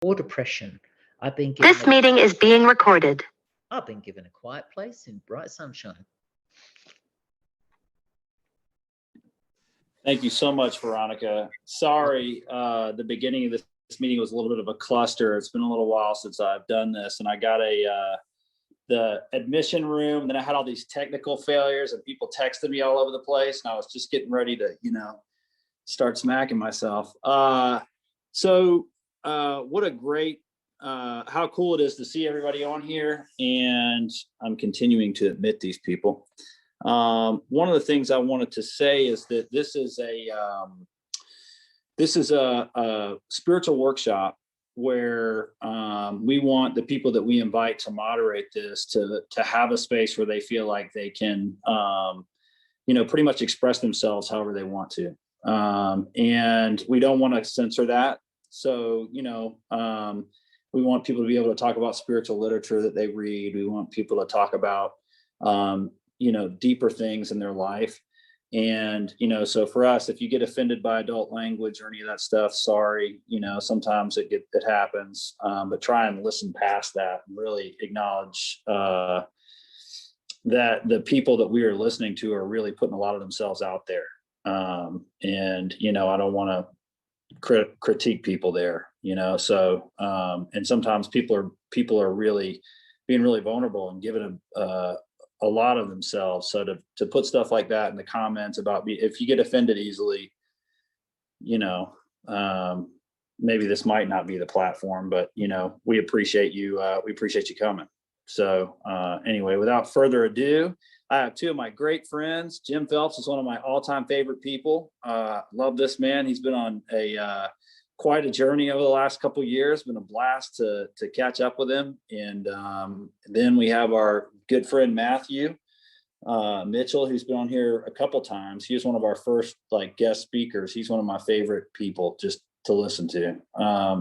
or depression. This meeting is being recorded. I've been given a quiet place in bright sunshine. Thank you so much, Veronica. Sorry, the beginning of this meeting was a little bit of a cluster. It's been a little while since I've done this, and I got the admission room. Then I had all these technical failures, and people texted me all over the place, and I was just getting ready to, start smacking myself. So what a great, how cool it is to see everybody on here, and I'm continuing to admit these people. One of the things I wanted to say is that this is a spiritual workshop where we want the people that we invite to moderate this to have a space where they feel like they can, pretty much express themselves however they want to. And we don't want to censor that. So, we want people to be able to talk about spiritual literature that they read. We want people to talk about, deeper things in their life. And, so for us, if you get offended by adult language or any of that stuff, sorry, sometimes it happens, but try and listen past that and really acknowledge that the people that we are listening to are really putting a lot of themselves out there. And, I don't want to critique people there, so, and sometimes people are really being really vulnerable and giving a lot of themselves. So to put stuff like that in the comments about me, if you get offended easily, maybe this might not be the platform, but we appreciate you. We appreciate you coming. So anyway, without further ado, I have two of my great friends. Jim Phelps is one of my all-time favorite people. Love this man. He's been on quite a journey over the last couple of years. Been a blast to catch up with him. And then we have our good friend Matthew Mitchell, who's been on here a couple times. He was one of our first guest speakers. He's one of my favorite people just to listen to.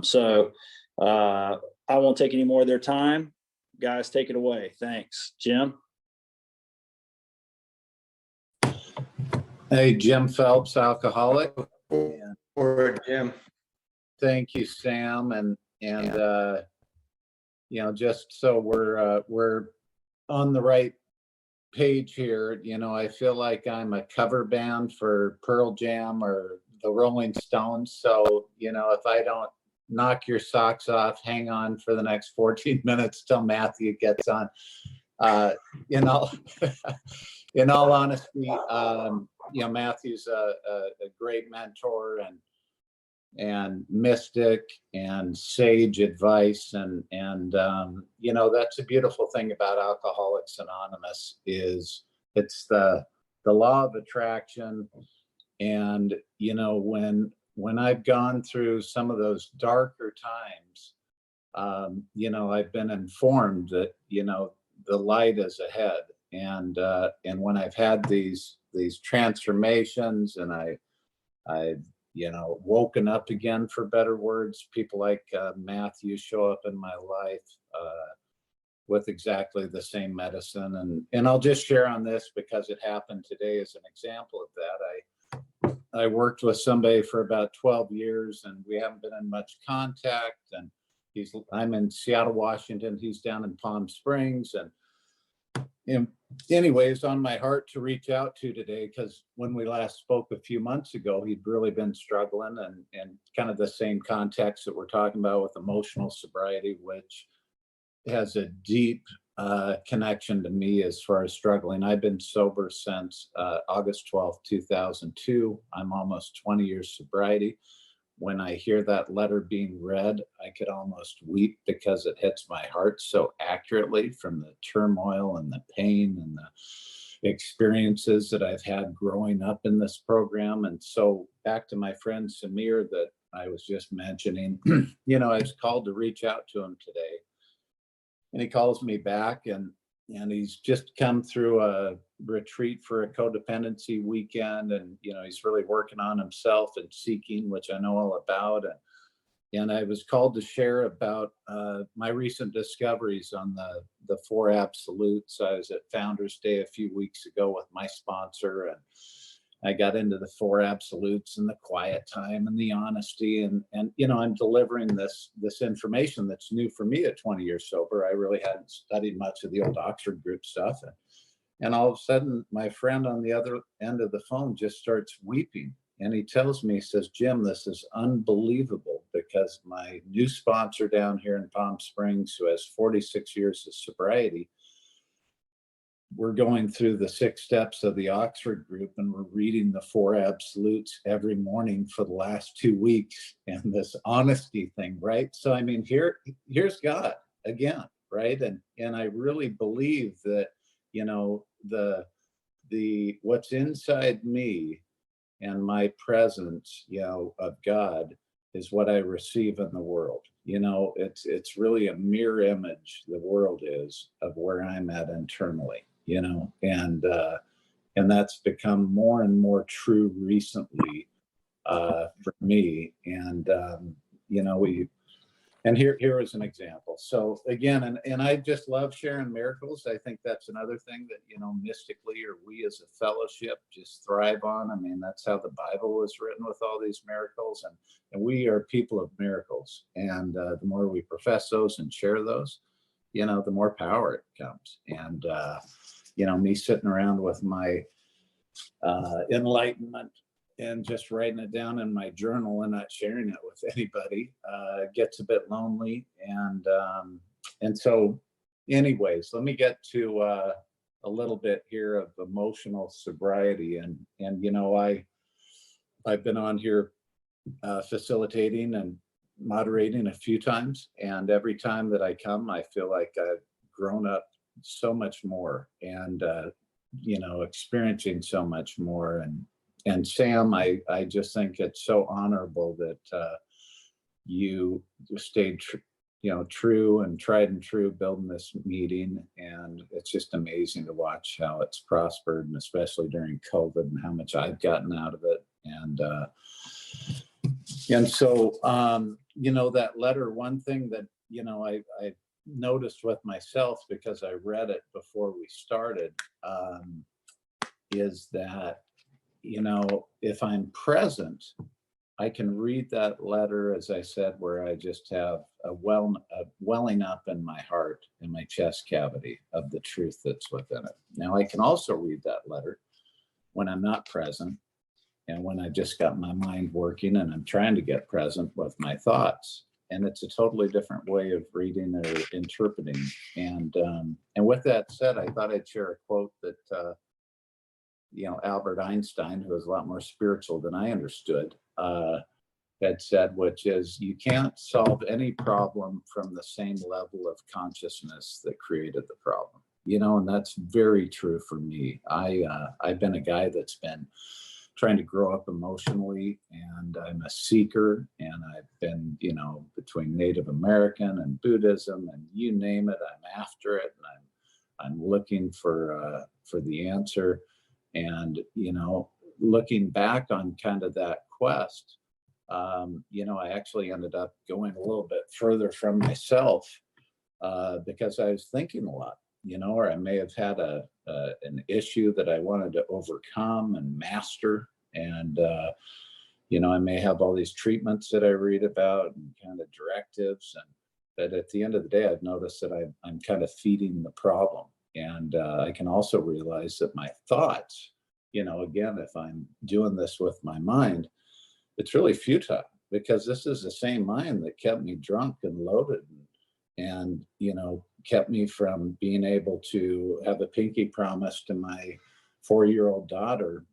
So I won't take any more of their time. Guys, take it away. Thanks. Jim. Hey, Jim Phelps, alcoholic. Or Jim. Thank you, Sam, and just so we're on the right page here. I feel like I'm a cover band for Pearl Jam or the Rolling Stones. So if I don't knock your socks off, hang on for the next 14 minutes till Matthew gets on. In all honesty, Matthew's a great mentor and mystic and sage advice, and that's a beautiful thing about Alcoholics Anonymous is it's the law of attraction. And when I've gone through some of those darker times, I've been informed that the light is ahead. And when I've had these transformations and I've woken up again, for better words, people like Matthew show up in my life with exactly the same medicine. And I'll just share on this because it happened today as an example of that. I worked with somebody for about 12 years and we haven't been in much contact, and I'm in Seattle, Washington. He's down in Palm Springs. And anyways, on my heart to reach out to today, because when we last spoke a few months ago, he'd really been struggling and kind of the same context that we're talking about with emotional sobriety, which has a deep connection to me as far as struggling. I've been sober since August 12th, 2002. I'm almost 20 years sobriety. When I hear that letter being read, I could almost weep because it hits my heart so accurately from the turmoil and the pain and the experiences that I've had growing up in this program. And so back to my friend Samir that I was just mentioning, I was called to reach out to him today. And he calls me back and he's just come through a retreat for a codependency weekend. And, he's really working on himself and seeking, which I know all about. And I was called to share about my recent discoveries on the four absolutes. I was at Founders Day a few weeks ago with my sponsor, I got into the four absolutes and the quiet time and the honesty, and I'm delivering this information that's new for me at 20 years sober. I really hadn't studied much of the old Oxford group stuff, and all of a sudden my friend on the other end of the phone just starts weeping, and he tells me, he says, Jim, this is unbelievable, because my new sponsor down here in Palm Springs, who has 46 years of sobriety, we're going through the 6 steps of the Oxford group, and we're reading the 4 absolutes every morning for the last 2 weeks, and this honesty thing, right? So I mean, here's God again, right? And I really believe that, the what's inside me and my presence, of God, is what I receive in the world. It's really a mirror image, the world is, of where I'm at internally, and that's become more and more true recently for me. And here is an example. So again, and I just love sharing miracles. I think that's another thing that, mystically, or we as a fellowship just thrive on. I mean, that's how the Bible was written, with all these miracles, and we are people of miracles. And the more we profess those and share those, the more power it comes. And me sitting around with my enlightenment and just writing it down in my journal and not sharing it with anybody gets a bit lonely. And so anyways, let me get to a little bit here of emotional sobriety. And I've been on here facilitating and moderating a few times, and every time that I come, I feel like I've grown up so much more, and experiencing so much more. And Sam, I just think it's so honorable that you stayed true and tried and true building this meeting. And it's just amazing to watch how it's prospered, and especially during COVID, and how much I've gotten out of it. And so that letter, one thing that I noticed with myself, because I read it before we started, is that if I'm present, I can read that letter, as I said, where I just have a welling up in my heart, in my chest cavity, of the truth that's within it. Now, I can also read that letter when I'm not present, and when I just got my mind working and I'm trying to get present with my thoughts. And it's a totally different way of reading or interpreting. And with that said, I thought I'd share a quote that Albert Einstein, who was a lot more spiritual than I understood, had said, which is, you can't solve any problem from the same level of consciousness that created the problem. And that's very true for me. I've been a guy that's been trying to grow up emotionally, and I'm a seeker, and I've been, between Native American and Buddhism, and you name it, I'm after it, and I'm looking for the answer. And looking back on kind of that quest, I actually ended up going a little bit further from myself because I was thinking a lot, or I may have had an issue that I wanted to overcome and master. And, I may have all these treatments that I read about and kind of directives. But at the end of the day, I've noticed that I'm kind of feeding the problem. And I can also realize that my thoughts, again, if I'm doing this with my mind, it's really futile, because this is the same mind that kept me drunk and loaded and kept me from being able to have a pinky promise to my 4-year-old daughter,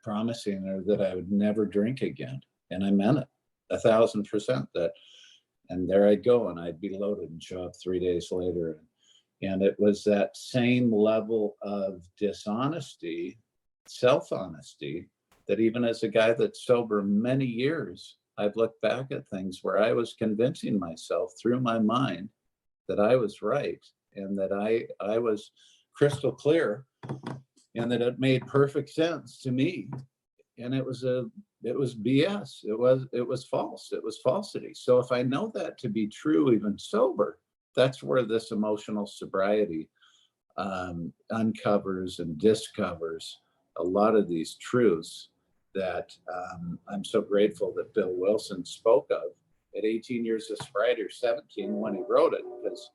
promising her that I would never drink again. And I meant it 1,000% that, and there I'd go, and I'd be loaded and show up 3 days later. And it was that same level of dishonesty, self-honesty, that even as a guy that's sober many years, I've looked back at things where I was convincing myself through my mind that I was right, and that I was crystal clear, and that it made perfect sense to me. And it was BS. It was false. It was falsity. So if I know that to be true, even sober, that's where this emotional sobriety uncovers and discovers a lot of these truths that I'm so grateful that Bill Wilson spoke of at 18 years of sobriety, or 17 when he wrote it, because,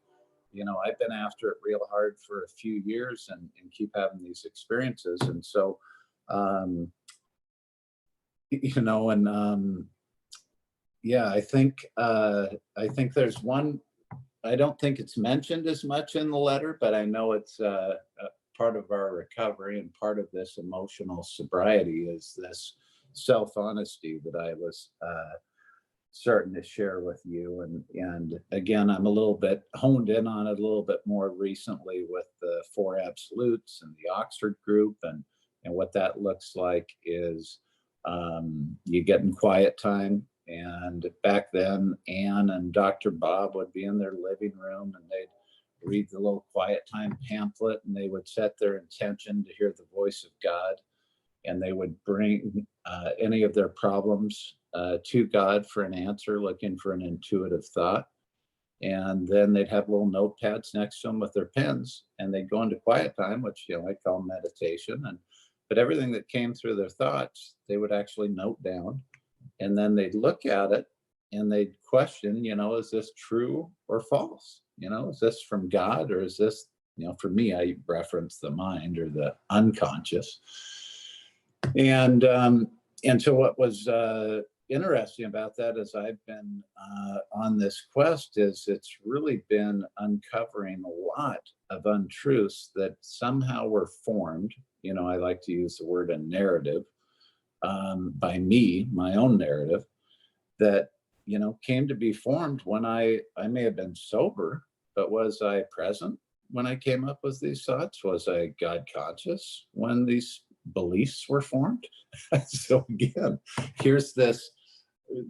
you know, I've been after it real hard for a few years and keep having these experiences. And so, you know, and yeah, I think there's one, I don't think it's mentioned as much in the letter, but I know it's part of our recovery, and part of this emotional sobriety is this self-honesty that I was starting to share with you. And again, I'm a little bit honed in on it a little bit more recently with the Four Absolutes and the Oxford group, and what that looks like is you get in quiet time. And back then, Anne and Dr. Bob would be in their living room, and they'd read the little quiet time pamphlet, and they would set their intention to hear the voice of God, and they would bring any of their problems to God for an answer, looking for an intuitive thought. And then they'd have little notepads next to them with their pens, and they'd go into quiet time, which, you know, I call meditation. But everything that came through their thoughts, they would actually note down, and then they'd look at it and they'd question, you know, is this true or false? You know, is this from God, or is this, you know, for me, I reference the mind or the unconscious. And so what was interesting about that, as I've been on this quest, is it's really been uncovering a lot of untruths that somehow were formed. You know, I like to use the word a narrative by me, my own narrative, that, you know, came to be formed when I may have been sober, but was I present when I came up with these thoughts? Was I God conscious when these beliefs were formed? So again, here's this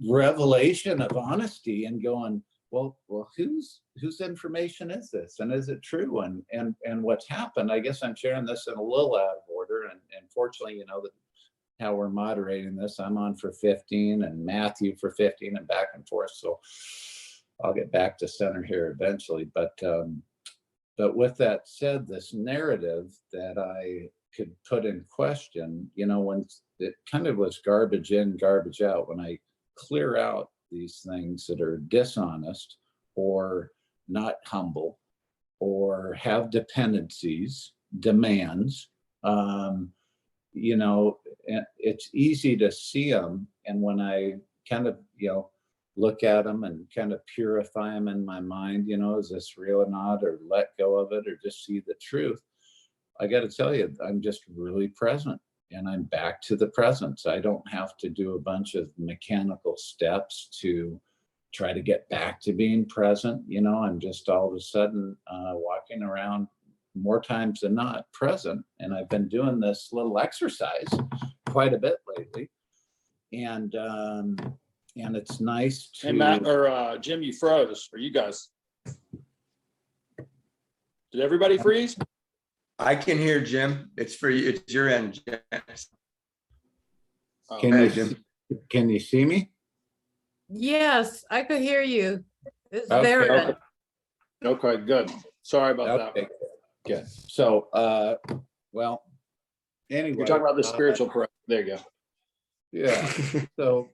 revelation of honesty and going, well, whose information is this, and is it true? And what's happened? I guess I'm sharing this in a little out of order, and fortunately, you know, that how we're moderating this, I'm on for 15 and Matthew for 15 and back and forth. So I'll get back to center here eventually. But with that said, this narrative that I could put in question, you know, when it kind of was garbage in, garbage out, when I clear out these things that are dishonest or not humble or have dependencies, demands, you know, it's easy to see them. And when I kind of, you know, look at them and kind of purify them in my mind, you know, is this real or not, or let go of it, or just see the truth, I got to tell you, I'm just really present, and I'm back to the presence. I don't have to do a bunch of mechanical steps to try to get back to being present. You know, I'm just all of a sudden walking around more times than not present. And I've been doing this little exercise quite a bit lately. And it's nice to— Hey, Matt, or Jim, you froze, or you guys. Did everybody freeze? I can hear Jim. It's for you. It's your end, Jim. Oh, Can you see me? Yes, I could hear you. It's Okay. very okay. Okay, good. Sorry about Okay, that. good. So, well, anyway. You're talking about the spiritual pro. There you go. Yeah. So,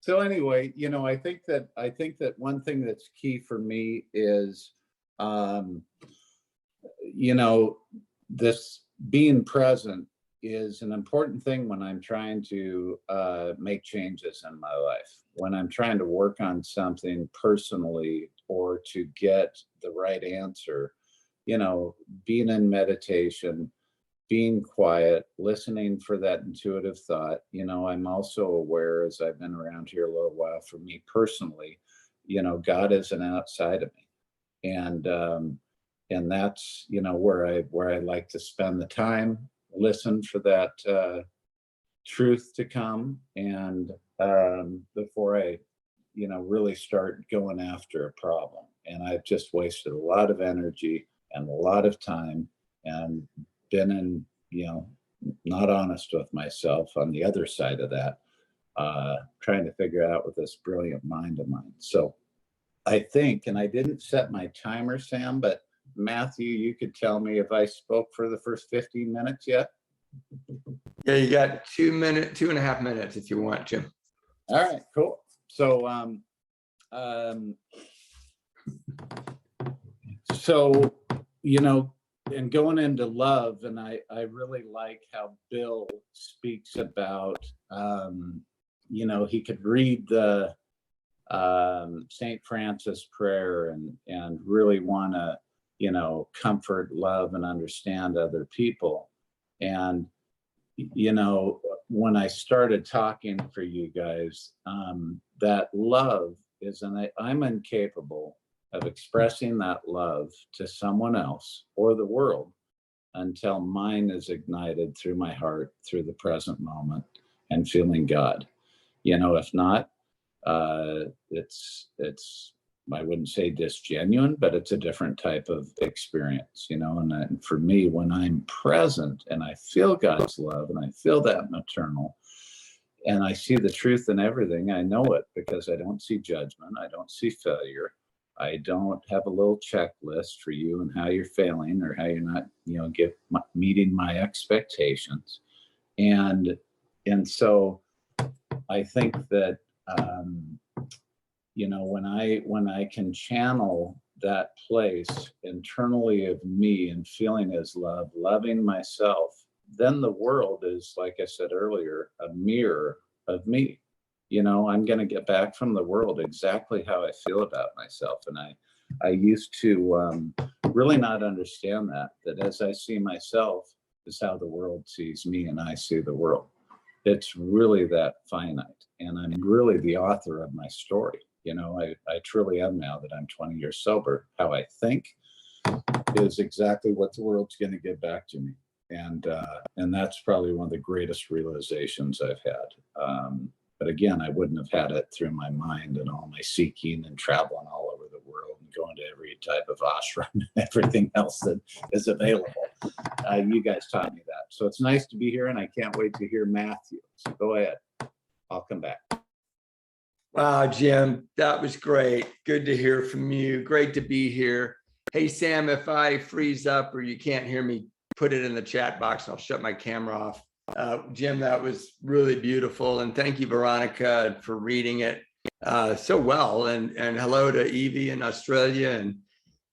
so anyway, you know, I think that one thing that's key for me is, you know, this being present is an important thing when I'm trying to make changes in my life, when I'm trying to work on something personally or to get the right answer. You know, being in meditation, being quiet, listening for that intuitive thought. You know, I'm also aware, as I've been around here a little while, for me personally, you know, God isn't outside of me. And that's, you know, where I like to spend the time, listen for that truth to come, and before I, you know, really start going after a problem. And I've just wasted a lot of energy and a lot of time, and been in, you know, not honest with myself on the other side of that, trying to figure out with this brilliant mind of mine. So I think, and I didn't set my timer, Sam, but Matthew, you could tell me if I spoke for the first 15 minutes yet. Yeah, you got 2.5 minutes if you want, Jim. All right, cool. So, so, you know, and going into love, and I really like how Bill speaks about, you know, he could read the St. Francis prayer and really want to, you know, comfort, love, and understand other people. And, you know, when I started talking for you guys, that love is, and I'm incapable of expressing that love to someone else or the world until mine is ignited through my heart, through the present moment, and feeling God. You know, if not, it's I wouldn't say disgenuine, but it's a different type of experience, you know. And for me, when I'm present and I feel God's love and I feel that maternal, and I see the truth in everything, I know it because I don't see judgment, I don't see failure, I don't have a little checklist for you and how you're failing or how you're not, you know, meeting my expectations, and so I think that. You know, when I can channel that place internally of me and feeling his love, loving myself, then the world is, like I said earlier, a mirror of me. You know, I'm going to get back from the world exactly how I feel about myself. And I used to really not understand that as I see myself is how the world sees me and I see the world. It's really that finite. And I'm really the author of my story. You know, I truly am now that I'm 20 years sober. How I think is exactly what the world's going to give back to me. And that's probably one of the greatest realizations I've had. But again, I wouldn't have had it through my mind and all my seeking and traveling all over the world and going to every type of ashram and everything else that is available. You guys taught me that. So it's nice to be here, and I can't wait to hear Matthew. So go ahead. I'll come back. Wow, Jim, that was great. Good to hear from you. Great to be here. Hey, Sam, if I freeze up or you can't hear me, put it in the chat box and I'll shut my camera off. Jim, that was really beautiful. And thank you, Veronica, for reading it so well. And hello to Evie in Australia and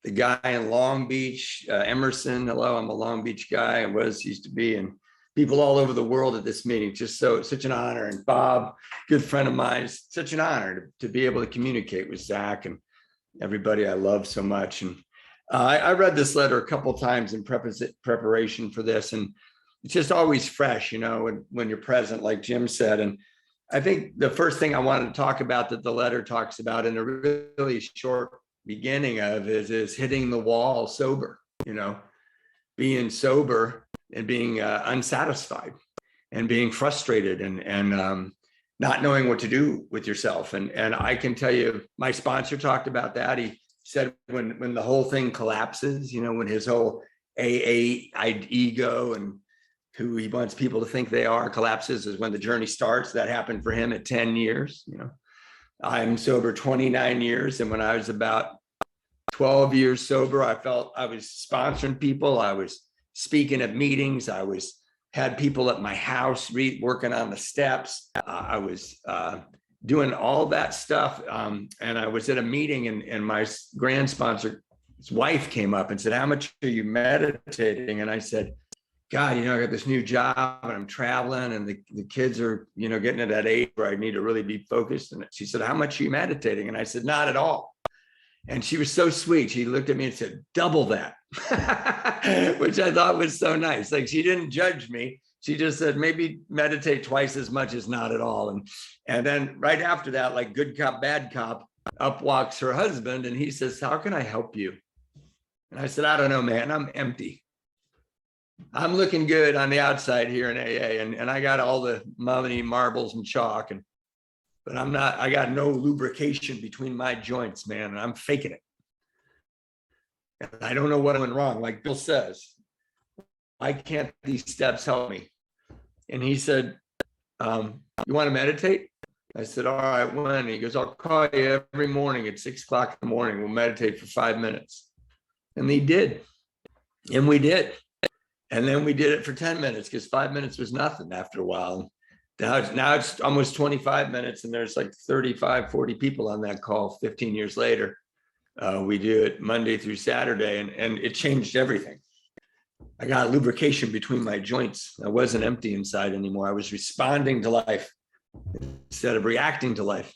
the guy in Long Beach, Emerson. Hello, I'm a Long Beach guy. I used to be, and people all over the world at this meeting. Just such an honor. And Bob, good friend of mine, it's such an honor to be able to communicate with Zach and everybody I love so much. And I read this letter a couple of times in preparation for this, and it's just always fresh, you know, when you're present, like Jim said. And I think the first thing I wanted to talk about that the letter talks about in a really short beginning of is hitting the wall sober, you know, being sober and being unsatisfied and being frustrated and not knowing what to do with yourself. And I can tell you, my sponsor talked about that. He said when the whole thing collapses, you know, when his whole AA ego and who he wants people to think they are collapses is when the journey starts. That happened for him at 10 years. You know, I'm sober 29 years. And when I was about 12 years sober, I felt I was sponsoring people. I was speaking at meetings. I had people at my house working on the steps. I was doing all that stuff. And I was at a meeting and my grand sponsor's wife came up and said, "How much are you meditating?" And I said, "God, you know, I got this new job and I'm traveling and the kids are, you know, getting to that age where I need to really be focused." And she said, "How much are you meditating?" And I said, "Not at all." And she was so sweet. She looked at me and said, "Double that," which I thought was so nice. Like, she didn't judge me. She just said, maybe meditate twice as much as not at all. And then right after that, like good cop, bad cop, up walks her husband. And he says, "How can I help you?" And I said, "I don't know, man. I'm empty. I'm looking good on the outside here in AA. And I got all the money, marbles and chalk. But I'm not, I got no lubrication between my joints, man. And I'm faking it. And I don't know what went wrong. Like Bill says, why can't these steps help me?" And he said, "You want to meditate?" I said, "All right, when?" He goes, "I'll call you every morning at 6 o'clock in the morning. We'll meditate for 5 minutes." And he did. And we did. And then we did it for 10 minutes because 5 minutes was nothing after a while. Now it's almost 25 minutes and there's like 35, 40 people on that call 15 years later. We do it Monday through Saturday and it changed everything. I got lubrication between my joints. I wasn't empty inside anymore. I was responding to life instead of reacting to life.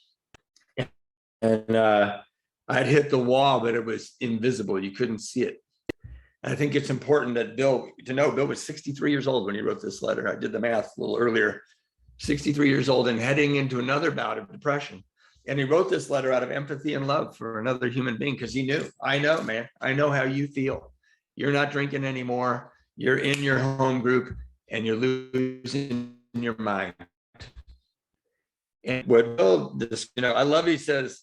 And I'd hit the wall, but it was invisible. You couldn't see it. I think it's important that Bill was 63 years old when he wrote this letter. I did the math a little earlier, 63 years old and heading into another bout of depression. And he wrote this letter out of empathy and love for another human being because he knew, I know, man, I know how you feel. You're not drinking anymore. You're in your home group and you're losing your mind. And what Bill, I love, he says,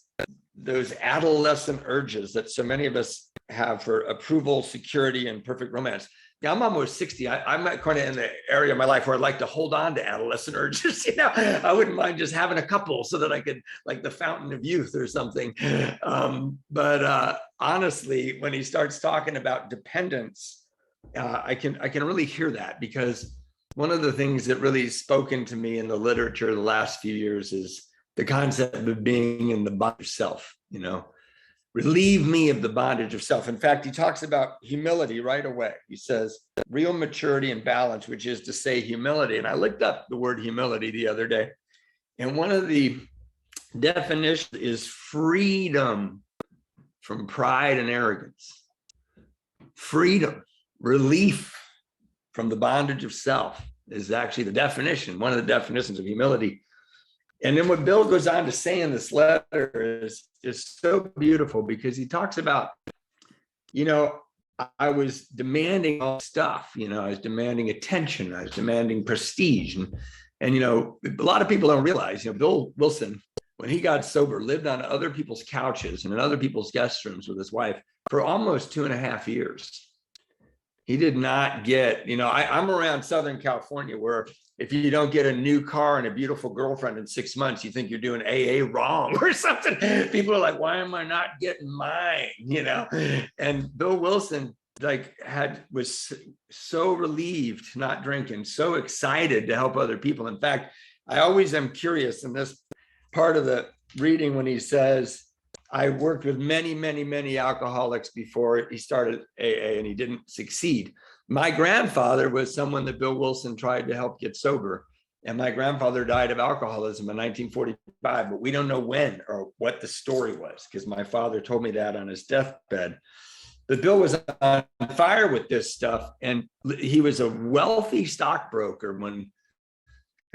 those adolescent urges that so many of us have for approval, security, and perfect romance. Now I'm almost 60. I'm kind of in the area of my life where I'd like to hold on to adolescent urges. I wouldn't mind just having a couple so that I could, like the fountain of youth or something. But honestly, when he starts talking about dependence, I can really hear that, because one of the things that really spoken to me in the literature the last few years is the concept of being in the bondage of self, relieve me of the bondage of self. In fact, he talks about humility right away. He says real maturity and balance, which is to say humility. And I looked up the word humility the other day, and one of the definitions is freedom from pride and arrogance. Freedom, relief from the bondage of self is actually the definition, one of the definitions of humility. And then what Bill goes on to say in this letter is so beautiful, because he talks about, I was demanding all stuff, I was demanding attention, I was demanding prestige. And a lot of people don't realize, Bill Wilson, when he got sober, lived on other people's couches and in other people's guest rooms with his wife for almost 2.5 years. He did not get, I'm around Southern California, where if you don't get a new car and a beautiful girlfriend in 6 months, you think you're doing AA wrong or something. People are like, why am I not getting mine? And Bill Wilson was so relieved not drinking, so excited to help other people. In fact, I always am curious in this part of the reading when he says, I worked with many, many, many alcoholics before he started AA, and he didn't succeed. My grandfather was someone that Bill Wilson tried to help get sober. And my grandfather died of alcoholism in 1945, but we don't know when or what the story was, because my father told me that on his deathbed. But Bill was on fire with this stuff, and he was a wealthy stockbroker when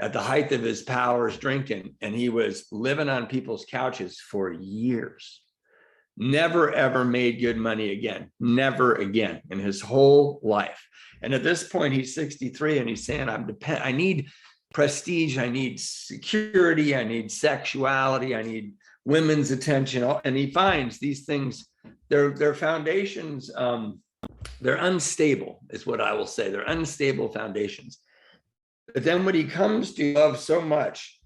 at the height of his powers drinking, and he was living on people's couches for years. Never, ever made good money again. Never again in his whole life. And at this point, he's 63 and he's saying, I need prestige. I need security. I need sexuality. I need women's attention. And he finds these things, their foundations, they're unstable is what I will say. They're unstable foundations. But then what he comes to love so much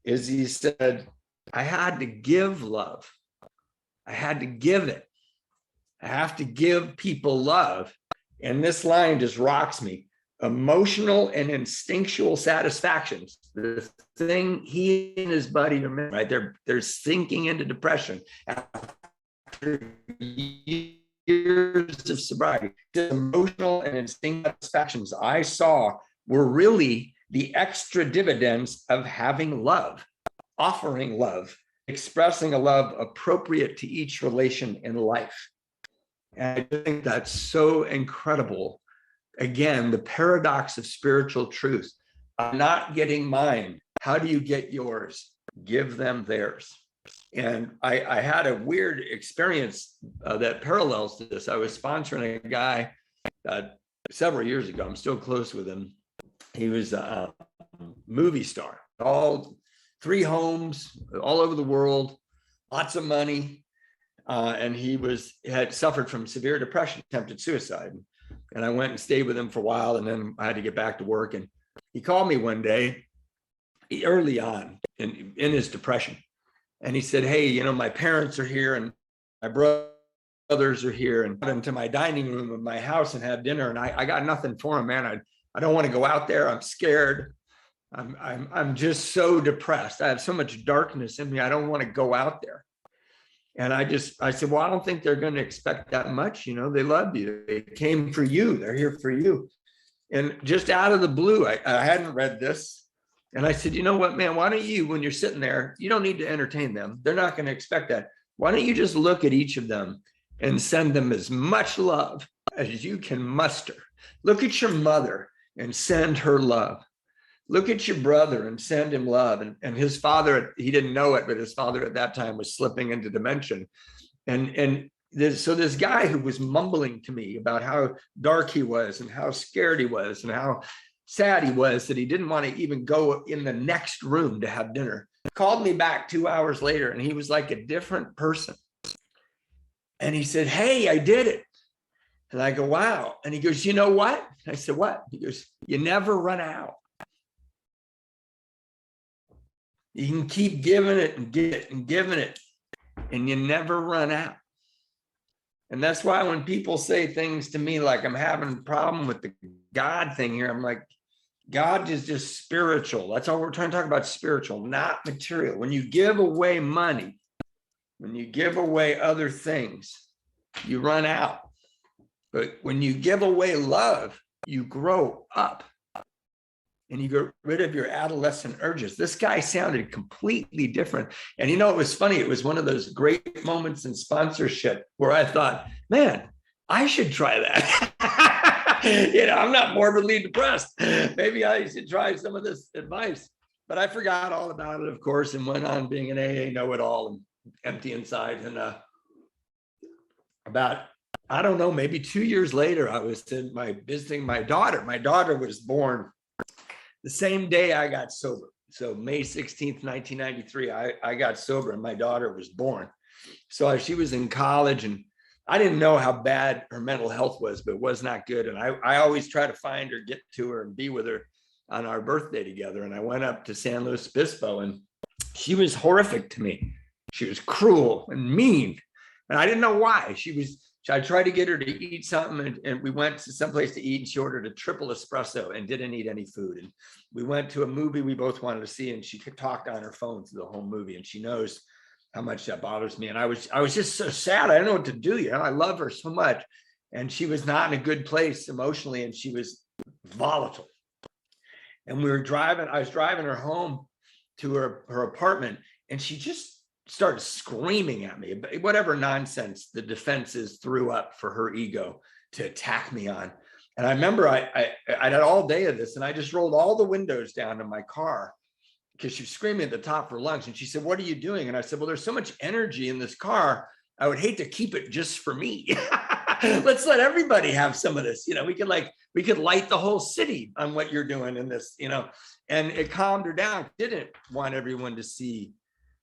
is he said, I had to give love. I had to give it. I have to give people love. And this line just rocks me. Emotional and instinctual satisfactions. The thing he and his buddy are, right? They're sinking into depression after years of sobriety. The emotional and instinctual satisfactions I saw were really the extra dividends of having love, offering love, expressing a love appropriate to each relation in life. And I think that's so incredible. Again, the paradox of spiritual truth. I'm not getting mine. How do you get yours? Give them theirs. And I had a weird experience that parallels to this. I was sponsoring a guy several years ago. I'm still close with him. He was a movie star, all 3 homes all over the world, lots of money. And he had suffered from severe depression, attempted suicide. And I went and stayed with him for a while, and then I had to get back to work. And he called me one day early on in his depression. And he said, hey, my parents are here and my brother brothers are here, and put them to my dining room of my house and have dinner. And I got nothing for them, man. I don't want to go out there. I'm scared. I'm just so depressed. I have so much darkness in me. I don't want to go out there. And I said, well, I don't think they're going to expect that much. You know, they love you. They came for you. They're here for you. And just out of the blue, I hadn't read this. And I said, you know what, man, why don't you, when you're sitting there, you don't need to entertain them. They're not going to expect that. Why don't you just look at each of them and send them as much love as you can muster? Look at your mother and send her love. Look at your brother and send him love. And his father, he didn't know it, but his father at that time was slipping into dementia. So this guy who was mumbling to me about how dark he was and how scared he was and how sad he was that he didn't want to even go in the next room to have dinner, called me back 2 hours later, and he was like a different person. And he said, hey, I did it. And I go, wow. And he goes, you know what? I said, what? He goes, you never run out. You can keep giving it and giving it, and you never run out. And that's why when people say things to me like I'm having a problem with the God thing here, I'm like, God is just spiritual. That's all we're trying to talk about, spiritual, not material. When you give away money, when you give away other things, you run out. But when you give away love, you grow up. And you get rid of your adolescent urges. This guy sounded completely different. And you know, it was funny. It was one of those great moments in sponsorship where I thought, man, I should try that. You know, I'm not morbidly depressed. Maybe I should try some of this advice. But I forgot all about it, of course, and went on being an AA know-it-all and empty inside. And about, I don't know, maybe 2 years later, I was visiting my daughter. My daughter was born the same day I got sober. So May 16th, 1993, I got sober and my daughter was born. So she was in college and I didn't know how bad her mental health was, but it was not good. And I always try to find her, get to her and be with her on our birthday together. And I went up to San Luis Obispo and she was horrific to me. She was cruel and mean. And I didn't know why. I tried to get her to eat something and we went to someplace to eat and she ordered a triple espresso and didn't eat any food. And we went to a movie we both wanted to see and she talked on her phone through the whole movie and she knows how much that bothers me. And I was just so sad. I don't know what to do. You know, I love her so much. And she was not in a good place emotionally and she was volatile. And I was driving her home to her apartment and she just started screaming at me, whatever nonsense the defenses threw up for her ego to attack me on. And I remember I had all day of this and I just rolled all the windows down in my car because she was screaming at the top of her lungs. And she said, what are you doing? And I said, well, there's so much energy in this car. I would hate to keep it just for me. Let's let everybody have some of this. You know, we could light the whole city on what you're doing in this, you know, and it calmed her down. Didn't want everyone to see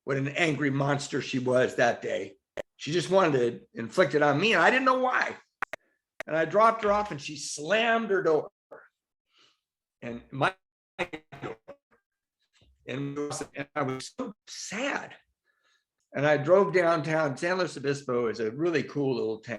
what an angry monster she was that day. She just wanted to inflict it on me and I didn't know why. And I dropped her off and she slammed her door and my door. And I was so sad. And I drove downtown. San Luis Obispo is a really cool little town.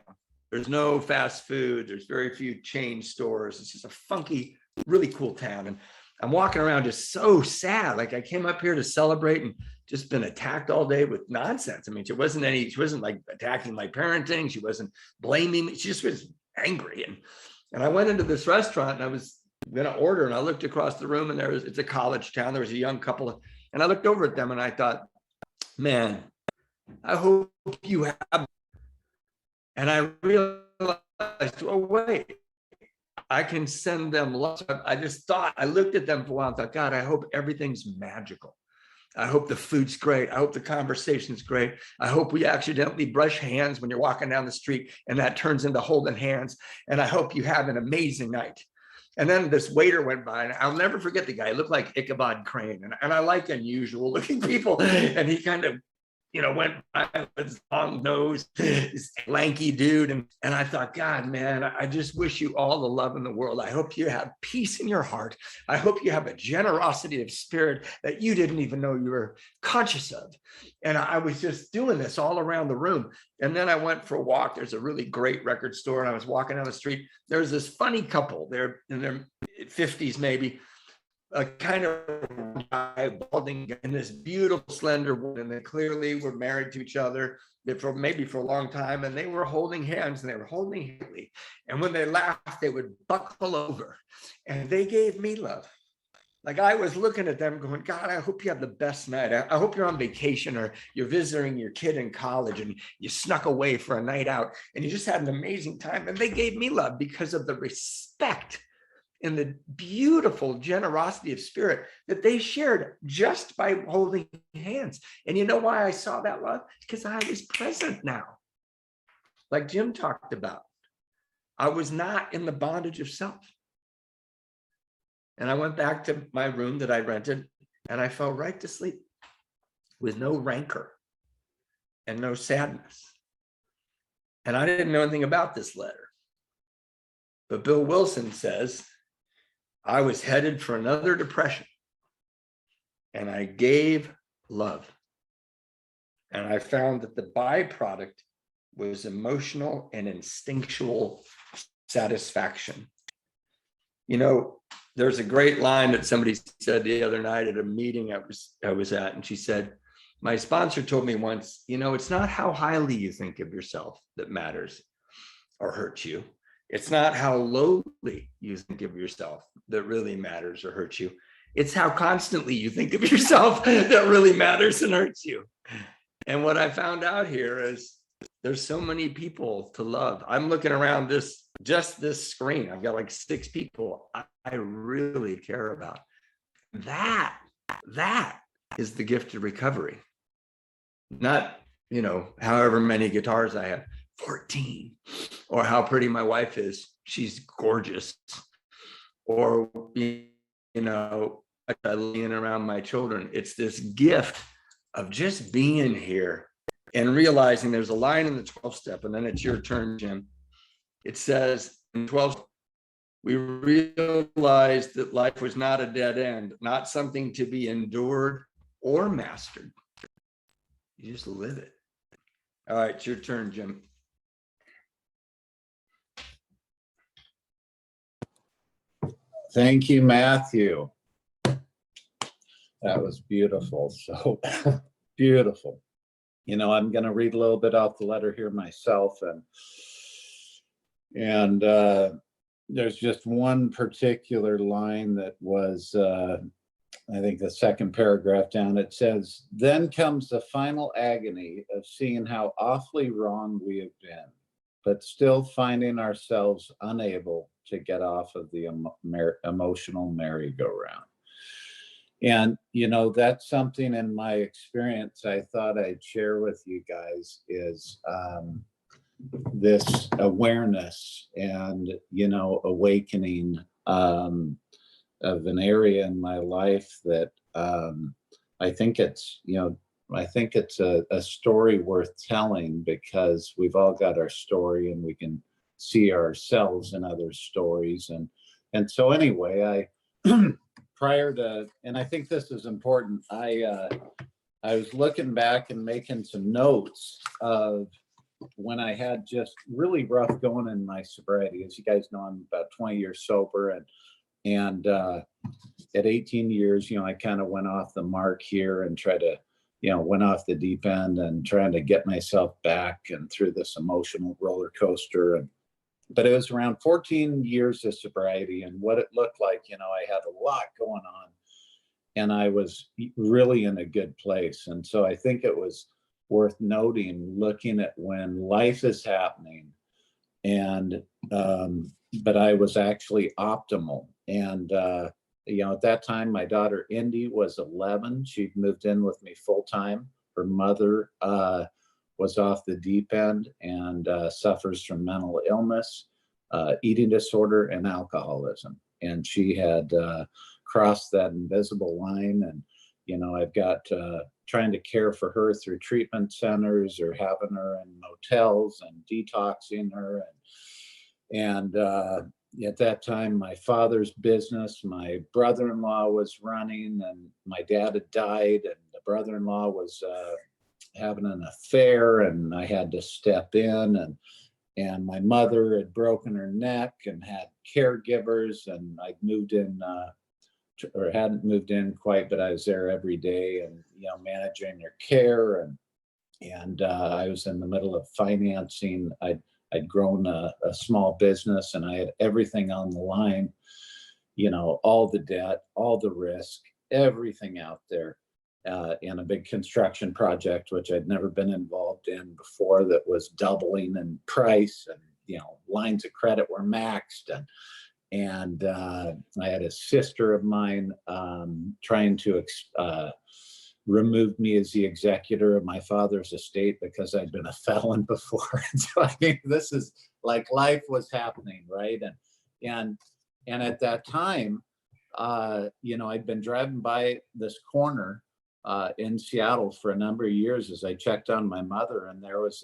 There's no fast food. There's very few chain stores. It's just a funky, really cool town. And I'm walking around just so sad. Like I came up here to celebrate and just been attacked all day with nonsense. I mean, she wasn't like attacking my parenting. She wasn't blaming me. She just was angry. And I went into this restaurant and I was going to order and I looked across the room and it's a college town. There was a young couple and I looked over at them and I thought, man, I hope you have. And I realized, oh, wait. I can send them love. I looked at them for a while and thought, God, I hope everything's magical. I hope the food's great. I hope the conversation's great. I hope we accidentally brush hands when you're walking down the street and that turns into holding hands. And I hope you have an amazing night. And then this waiter went by and I'll never forget the guy. He looked like Ichabod Crane. And I like unusual looking people. And he kind of, went by with his long nose, this lanky dude. And I thought, God, man, I just wish you all the love in the world. I hope you have peace in your heart. I hope you have a generosity of spirit that you didn't even know you were conscious of. And I was just doing this all around the room. And then I went for a walk. There's a really great record store. And I was walking down the street. There's this funny couple. They're in their 50s, maybe. A kind of guy, balding, and this beautiful, slender woman. And they clearly were married to each other maybe for a long time. And they were holding hands, and they were holding hands. And when they laughed, they would buckle over. And they gave me love. Like, I was looking at them going, God, I hope you have the best night. I hope you're on vacation, or you're visiting your kid in college and you snuck away for a night out and you just had an amazing time. And they gave me love because of the respect and the beautiful generosity of spirit that they shared just by holding hands. And you know why I saw that love? Because I was present now. Like Jim talked about, I was not in the bondage of self. And I went back to my room that I rented, and I fell right to sleep with no rancor and no sadness. And I didn't know anything about this letter. But Bill Wilson says, I was headed for another depression, and I gave love. And I found that the byproduct was emotional and instinctual satisfaction. There's a great line that somebody said the other night at a meeting I was at, and she said, my sponsor told me once, it's not how highly you think of yourself that matters or hurts you. It's not how lowly you think of yourself that really matters or hurts you. It's how constantly you think of yourself that really matters and hurts you. And what I found out here is there's so many people to love. I'm looking around this screen. I've got like 6 people I really care about. That is the gift of recovery. Not, however many guitars I have. 14, or how pretty my wife is, she's gorgeous, or laying around my children. It's this gift of just being here and realizing there's a line in the 12th step, and then it's your turn, Jim. It says in 12, we realized that life was not a dead end, not something to be endured or mastered. You just live it. All right, it's your turn, Jim. Thank you, Matthew. That was beautiful. So beautiful. I'm going to read a little bit off the letter here myself. And there's just one particular line that was, I think, the second paragraph down. It says, then comes the final agony of seeing how awfully wrong we have been, but still finding ourselves unable to get off of the emotional merry-go-round. And, that's something in my experience I thought I'd share with you guys is this awareness and, awakening of an area in my life that I think it's a story worth telling, because we've all got our story and we can see ourselves in other stories. And so anyway, prior to, and I think this is important, I was looking back and making some notes of when I had just really rough going in my sobriety. As you guys know, I'm about 20 years sober, and at 18 years, I kind of went off the mark here and tried to, went off the deep end and trying to get myself back and through this emotional roller coaster. But it was around 14 years of sobriety, and what it looked like, I had a lot going on, and I was really in a good place. And so I think it was worth noting, looking at when life is happening, and but I was actually optimal. And at that time, my daughter Indy was 11. She'd moved in with me full time. Her mother was off the deep end and suffers from mental illness, eating disorder, and alcoholism. And she had crossed that invisible line. And, I've got trying to care for her through treatment centers or having her in motels and detoxing her. And at that time, my father's business, my brother-in-law was running, and my dad had died, and the brother-in-law was having an affair, and I had to step in, and my mother had broken her neck and had caregivers, and I'd moved in, or hadn't moved in quite, but I was there every day and, managing their care. And I was in the middle of financing. I'd grown a small business, and I had everything on the line, all the debt, all the risk, everything out there, in a big construction project, which I'd never been involved in before, that was doubling in price, and, lines of credit were maxed. And I had a sister of mine trying to remove me as the executor of my father's estate because I'd been a felon before. And so I mean, this is like life was happening, right? And at that time, I'd been driving by this corner in Seattle for a number of years as I checked on my mother, and there was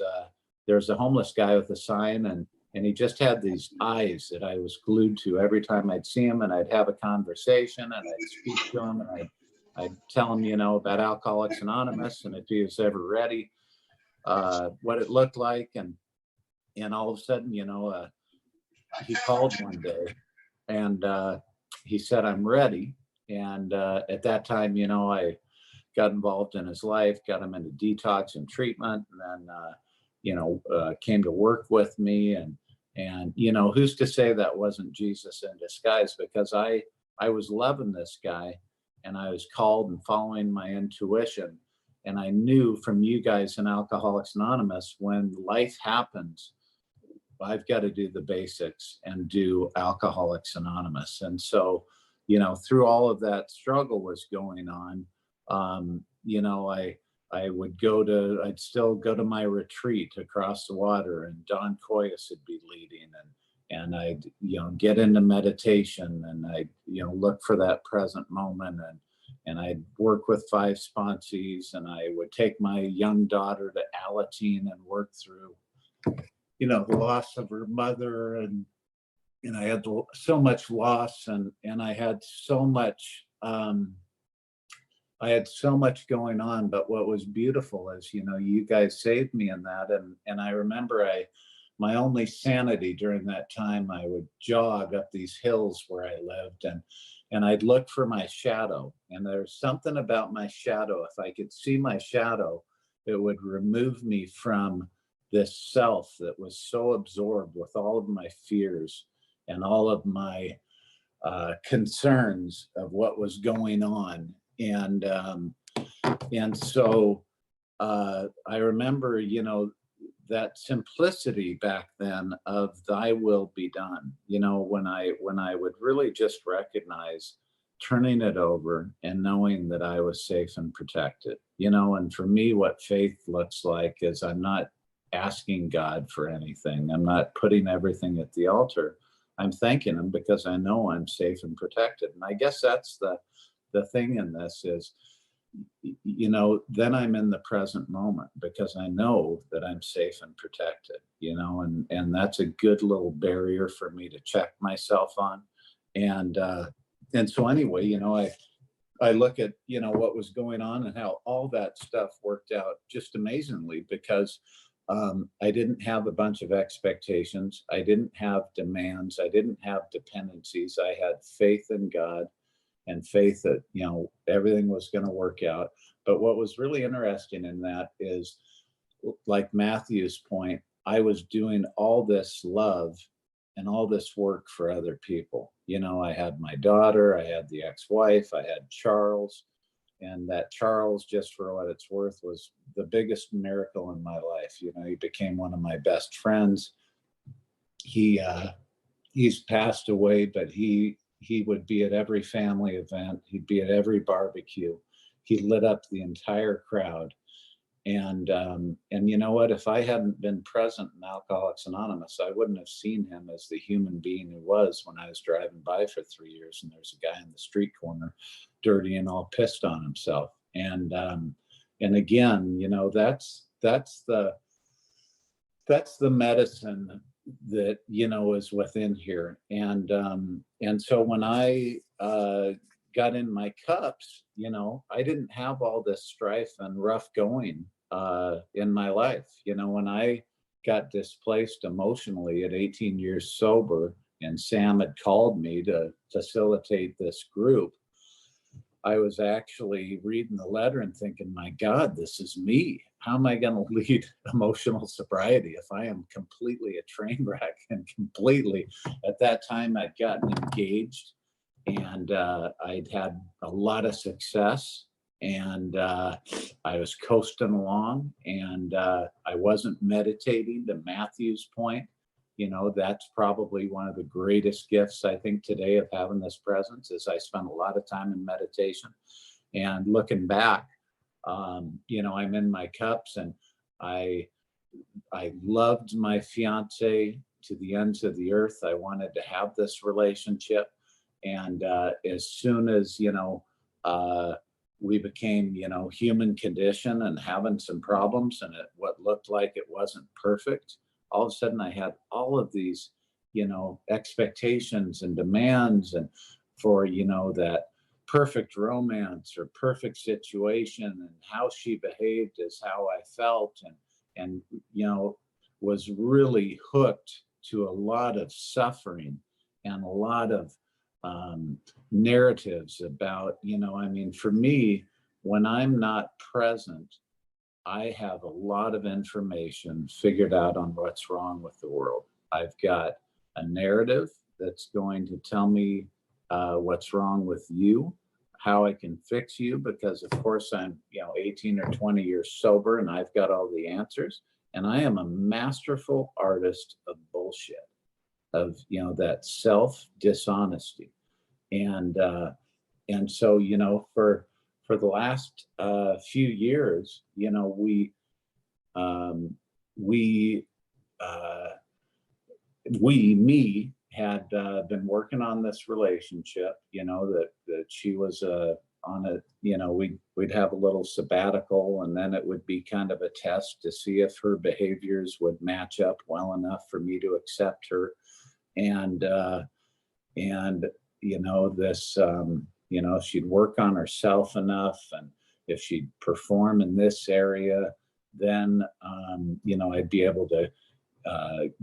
a homeless guy with a sign, and he just had these eyes that I was glued to every time I'd see him, and I'd have a conversation, and I'd speak to him, and I'd tell him, about Alcoholics Anonymous, and if he was ever ready, what it looked like. And all of a sudden, he called one day, and he said, "I'm ready." And at that time, I got involved in his life, got him into detox and treatment, and then, came to work with me. And who's to say that wasn't Jesus in disguise? Because I was loving this guy, and I was called and following my intuition. And I knew from you guys in Alcoholics Anonymous, when life happens, I've got to do the basics and do Alcoholics Anonymous. And so, through all of that struggle was going on, I'd still go to my retreat across the water, and Don Coyas would be leading, and I'd, get into meditation, and I'd, look for that present moment, and I'd work with 5 sponsees, and I would take my young daughter to Alateen and work through, the loss of her mother, and I had so much loss, and I had so much, going on. But what was beautiful is, you guys saved me in that. And I remember my only sanity during that time, I would jog up these hills where I lived, and I'd look for my shadow. And there's something about my shadow. If I could see my shadow, it would remove me from this self that was so absorbed with all of my fears and all of my concerns of what was going on. And so I remember, that simplicity back then of "Thy will be done." When I would really just recognize turning it over and knowing that I was safe and protected. And for me, what faith looks like is I'm not asking God for anything. I'm not putting everything at the altar. I'm thanking him because I know I'm safe and protected. And I guess that's the thing in this is, then I'm in the present moment because I know that I'm safe and protected, and that's a good little barrier for me to check myself on. And so anyway, I look at, what was going on and how all that stuff worked out just amazingly, because I didn't have a bunch of expectations. I didn't have demands. I didn't have dependencies. I had faith in God and faith that, everything was going to work out. But what was really interesting in that is, like Matthew's point, I was doing all this love and all this work for other people. I had my daughter, I had the ex-wife, I had Charles, and that Charles, just for what it's worth, was the biggest miracle in my life. He became one of my best friends. He's passed away, but he would be at every family event. He'd be at every barbecue. He lit up the entire crowd. And you know what? If I hadn't been present in Alcoholics Anonymous, I wouldn't have seen him as the human being he was when I was driving by for 3 years. And there's a guy in the street corner, dirty and all pissed on himself. And and again, that's the medicine that, is within here. And so when I got in my cups, I didn't have all this strife and rough going in my life. When I got displaced emotionally at 18 years sober, and Sam had called me to facilitate this group, I was actually reading the letter and thinking, my God, this is me. How am I going to lead emotional sobriety if I am completely a train wreck? And completely, at that time, I'd gotten engaged, and I'd had a lot of success, and I was coasting along, and I wasn't meditating. To Matthew's point, that's probably one of the greatest gifts I think today of having this presence, is I spent a lot of time in meditation. And looking back, I'm in my cups, and I loved my fiance to the ends of the earth. I wanted to have this relationship. And as soon as, we became, human condition and having some problems, and what looked like it wasn't perfect, all of a sudden I had all of these, expectations and demands, and for, that perfect romance or perfect situation, and how she behaved is how I felt, and was really hooked to a lot of suffering and a lot of narratives about, for me, when I'm not present, I have a lot of information figured out on what's wrong with the world. I've got a narrative that's going to tell me what's wrong with you, how I can fix you, because of course I'm 18 or 20 years sober, and I've got all the answers. And I am a masterful artist of bullshit, of that self dishonesty. And so for the last few years, we had been working on this relationship, that she was on a, we'd have a little sabbatical, and then it would be kind of a test to see if her behaviors would match up well enough for me to accept her. And this, if she'd work on herself enough, and if she'd perform in this area, then, I'd be able to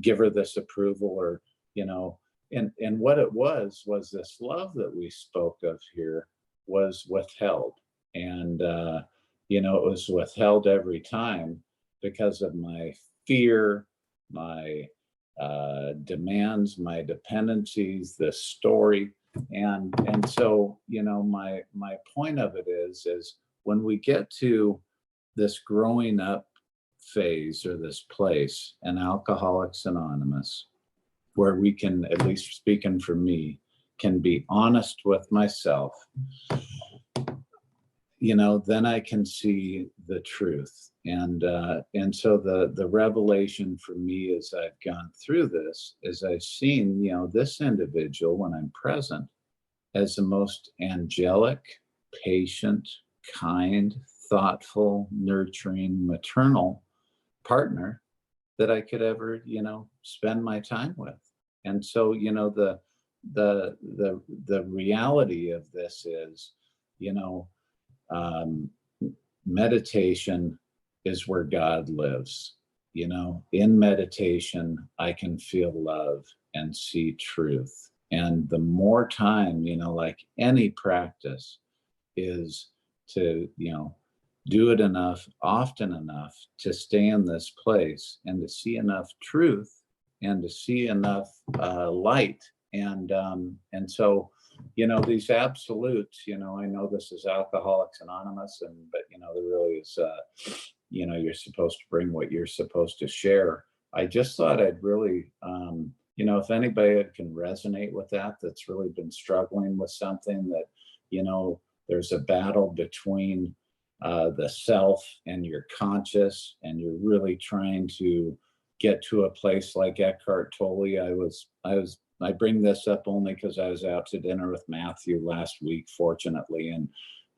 give her this approval, or, and what it was this love that we spoke of here was withheld. And, it was withheld every time because of my fear, my demands, my dependencies, this story. And so, my point of it is when we get to this growing up phase, or this place in Alcoholics Anonymous, where we can, at least speaking for me, can be honest with myself, then I can see the truth. And so the revelation for me, as I've gone through this, is I've seen, this individual, when I'm present, as the most angelic, patient, kind, thoughtful, nurturing, maternal partner that I could ever, spend my time with. And so, the reality of this is, meditation is where God lives. In meditation, I can feel love and see truth. And the more time, like any practice, is to, do it enough, often enough, to stay in this place and to see enough truth and to see enough light. And so, these absolutes, I know this is Alcoholics Anonymous, but there really is, you're supposed to bring what you're supposed to share. I just thought I'd really, if anybody can resonate with that, that's really been struggling with something, that, there's a battle between the self and your conscious, and you're really trying to get to a place like Eckhart Tolle. I bring this up only because I was out to dinner with Matthew last week, fortunately, and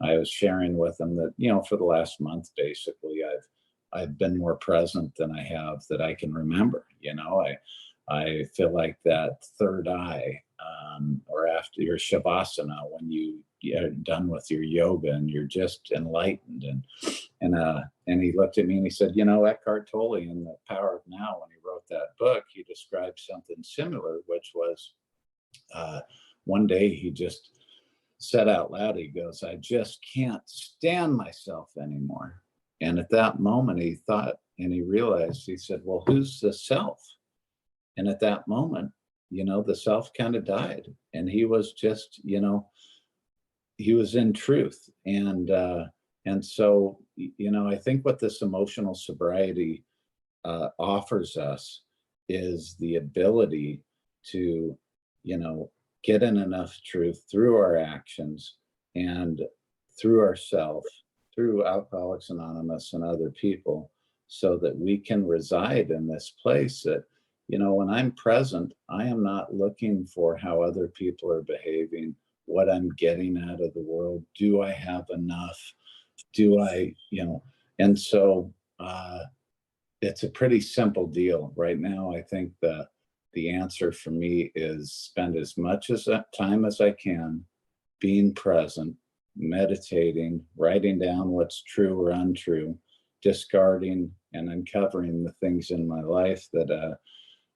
I was sharing with him that, for the last month, basically, I've been more present than I have that I can remember. I feel like that third eye, or after your shavasana, when you're done with your yoga and you're just enlightened. And he looked at me and he said, Eckhart Tolle in The Power of Now, when he wrote that book, he described something similar, which was one day he just said out loud, he goes, I just can't stand myself anymore. And at that moment he thought, and he realized, he said, well, who's the self? And at that moment, the self kind of died, and he was just, he was in truth. And so, I think what this emotional sobriety offers us is the ability to, get in enough truth through our actions and through ourself, through Alcoholics Anonymous and other people, so that we can reside in this place that, when I'm present, I am not looking for how other people are behaving, what I'm getting out of the world. Do I have enough? Do I, and so it's a pretty simple deal. Right now, I think the answer for me is spend as much as that time as I can being present, meditating, writing down what's true or untrue, discarding and uncovering the things in my life that